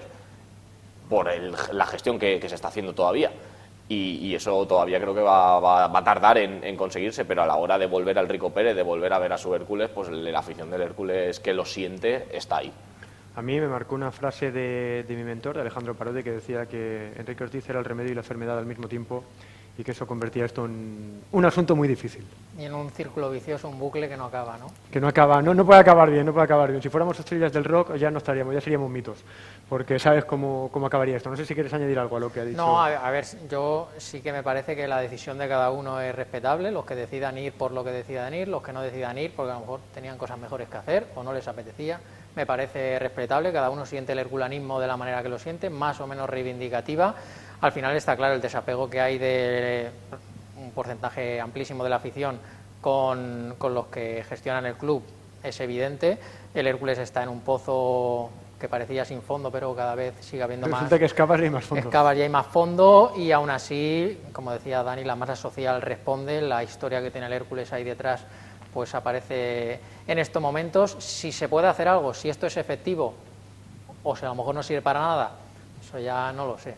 por la gestión que se está haciendo todavía. Y eso todavía creo que va a tardar en conseguirse, pero a la hora de volver al Rico Pérez, de volver a ver a su Hércules, pues la afición del Hércules que lo siente está ahí. A mí me marcó una frase de mi mentor, de Alejandro Parodi, que decía que Enrique Ortiz era el remedio y la enfermedad al mismo tiempo, y que eso convertía esto en un asunto muy difícil. Y en un círculo vicioso, un bucle que no acaba, ¿no? Que no acaba, no puede acabar bien, no puede acabar bien. Si fuéramos estrellas del rock ya no estaríamos, ya seríamos mitos, porque sabes cómo acabaría esto. No sé si quieres añadir algo a lo que ha dicho. No, a ver, yo sí que me parece que la decisión de cada uno es respetable, los que decidan ir por lo que decidan ir, los que no decidan ir porque a lo mejor tenían cosas mejores que hacer o no les apetecía, me parece respetable, cada uno siente el herculanismo de la manera que lo siente, más o menos reivindicativa. Al final está claro el desapego que hay de un porcentaje amplísimo de la afición con los que gestionan el club, es evidente. El Hércules está en un pozo que parecía sin fondo, pero cada vez sigue habiendo más. Resulta que excavas y hay más fondo. Excavas y hay más fondo, y aún así, como decía Dani, la masa social responde, la historia que tiene el Hércules ahí detrás pues aparece en estos momentos. Si se puede hacer algo, si esto es efectivo, o si a lo mejor no sirve para nada, eso ya no lo sé.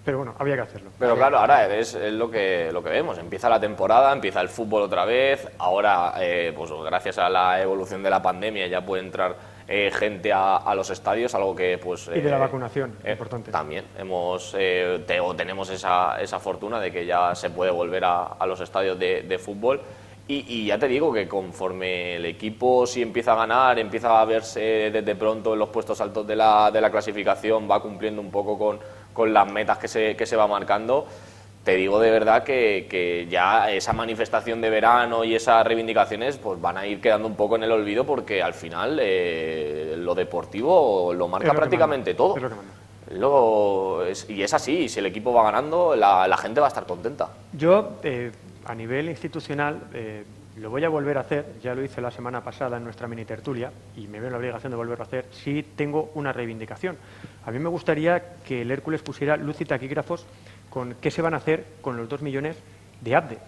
Pero bueno, había que hacerlo. Pero claro, ahora es lo que vemos. Empieza la temporada, empieza el fútbol otra vez. Ahora, pues gracias a la evolución de la pandemia, ya puede entrar gente a los estadios, algo que pues... Y de la vacunación, importante. También tenemos esa fortuna de que ya se puede volver a los estadios de fútbol. Y ya te digo que conforme el equipo si empieza a ganar, empieza a verse desde pronto en los puestos altos de la clasificación, va cumpliendo un poco con las metas que se va marcando, te digo de verdad que ya esa manifestación de verano y esas reivindicaciones pues van a ir quedando un poco en el olvido, porque al final lo deportivo lo marca prácticamente todo. Y es así, si el equipo va ganando, la gente va a estar contenta. Yo, a nivel institucional, lo voy a volver a hacer, ya lo hice la semana pasada en nuestra mini tertulia y me veo en la obligación de volverlo a hacer, si tengo una reivindicación. A mí me gustaría que el Hércules pusiera luz y taquígrafos con qué se van a hacer con los 2 millones de ABDE.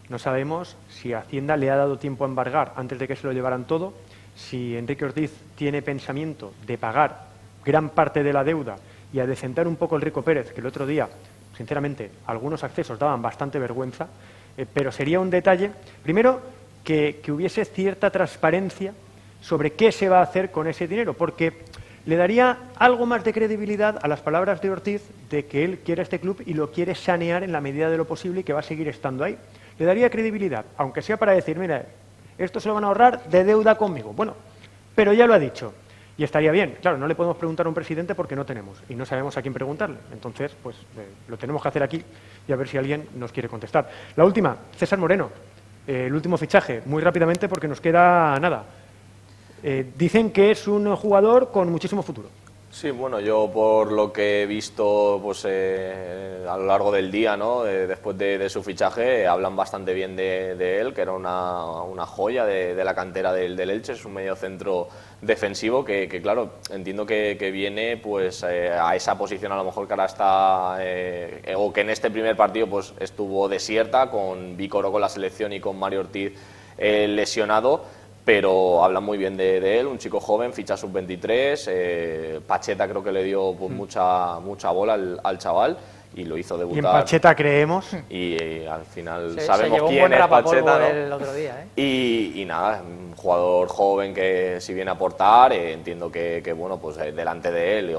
No sabemos si Hacienda le ha dado tiempo a embargar antes de que se lo llevaran todo, si Enrique Ortiz tiene pensamiento de pagar gran parte de la deuda y a decentar un poco el Rico Pérez, que el otro día, sinceramente, algunos accesos daban bastante vergüenza, pero sería un detalle, primero, que hubiese cierta transparencia sobre qué se va a hacer con ese dinero, porque le daría algo más de credibilidad a las palabras de Ortiz de que él quiere este club y lo quiere sanear en la medida de lo posible y que va a seguir estando ahí. Le daría credibilidad, aunque sea para decir, mira, esto se lo van a ahorrar de deuda conmigo. Bueno, pero ya lo ha dicho. Y estaría bien. Claro, no le podemos preguntar a un presidente porque no tenemos y no sabemos a quién preguntarle. Entonces, pues lo tenemos que hacer aquí y a ver si alguien nos quiere contestar. La última, César Moreno, el último fichaje, muy rápidamente porque nos queda nada. Dicen que es un jugador con muchísimo futuro. Sí, bueno, yo por lo que he visto pues, a lo largo del día, ¿no? Después de su fichaje, hablan bastante bien de él, que era una joya de la cantera del Elche, es un mediocentro defensivo que claro, entiendo que viene pues, a esa posición a lo mejor que ahora está, o que en este primer partido pues, estuvo desierta, con Vícoro con la selección y con Mario Ortiz lesionado. Pero hablan muy bien de él, un chico joven, ficha sub-23, Pacheta creo que le dio pues, mucha bola al chaval y lo hizo debutar. Y en Pacheta creemos. Y al final sabemos quién es Pacheta, ¿no? El otro día, y nada, un jugador joven que si viene a aportar, entiendo que bueno, pues delante de él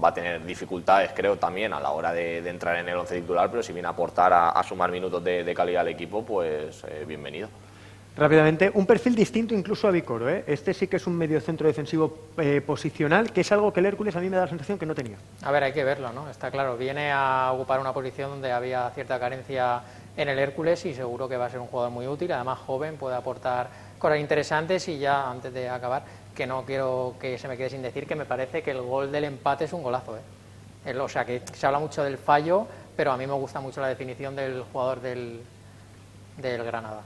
va a tener dificultades, creo, también a la hora de entrar en el once titular, pero si viene a aportar a sumar minutos de calidad al equipo, pues bienvenido. Rápidamente, un perfil distinto incluso a Vícoro, ¿eh? Este sí que es un mediocentro defensivo posicional, que es algo que el Hércules a mí me da la sensación que no tenía. A ver, hay que verlo, ¿no? Está claro, viene a ocupar una posición donde había cierta carencia en el Hércules y seguro que va a ser un jugador muy útil, además joven, puede aportar cosas interesantes. Y ya, antes de acabar, que no quiero que se me quede sin decir que me parece que el gol del empate es un golazo, ¿eh? O sea, que se habla mucho del fallo, pero a mí me gusta mucho la definición del jugador del Granada.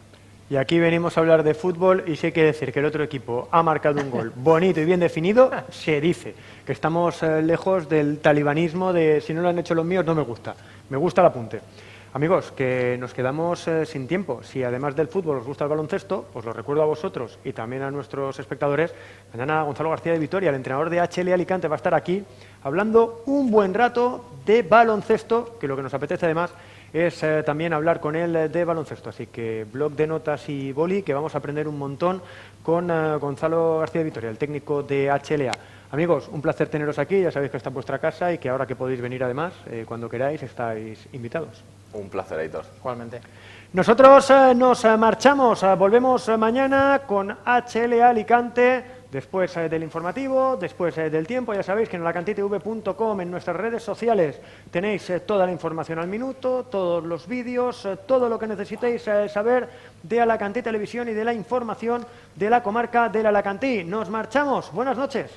Y aquí venimos a hablar de fútbol y si hay que decir que el otro equipo ha marcado un gol bonito y bien definido, se dice que estamos lejos del talibanismo de si no lo han hecho los míos no me gusta el apunte. Amigos, que nos quedamos sin tiempo. Si además del fútbol os gusta el baloncesto, os lo recuerdo a vosotros y también a nuestros espectadores, mañana Gonzalo García de Vitoria, el entrenador de HL Alicante, va a estar aquí hablando un buen rato de baloncesto, que lo que nos apetece además es también hablar con él de baloncesto. Así que blog de notas y boli, que vamos a aprender un montón con Gonzalo García de Vitoria, el técnico de HLA. Amigos, un placer teneros aquí, ya sabéis que está en vuestra casa y que ahora que podéis venir además, cuando queráis, estáis invitados. Un placer, Aitor. Igualmente. Nosotros nos marchamos, volvemos mañana con HLA Alicante, después del informativo, después del tiempo. Ya sabéis que en alacantitv.com, en nuestras redes sociales, tenéis toda la información al minuto, todos los vídeos, todo lo que necesitéis saber de Alacantí Televisión y de la información de la comarca del Alacantí. Nos marchamos, buenas noches.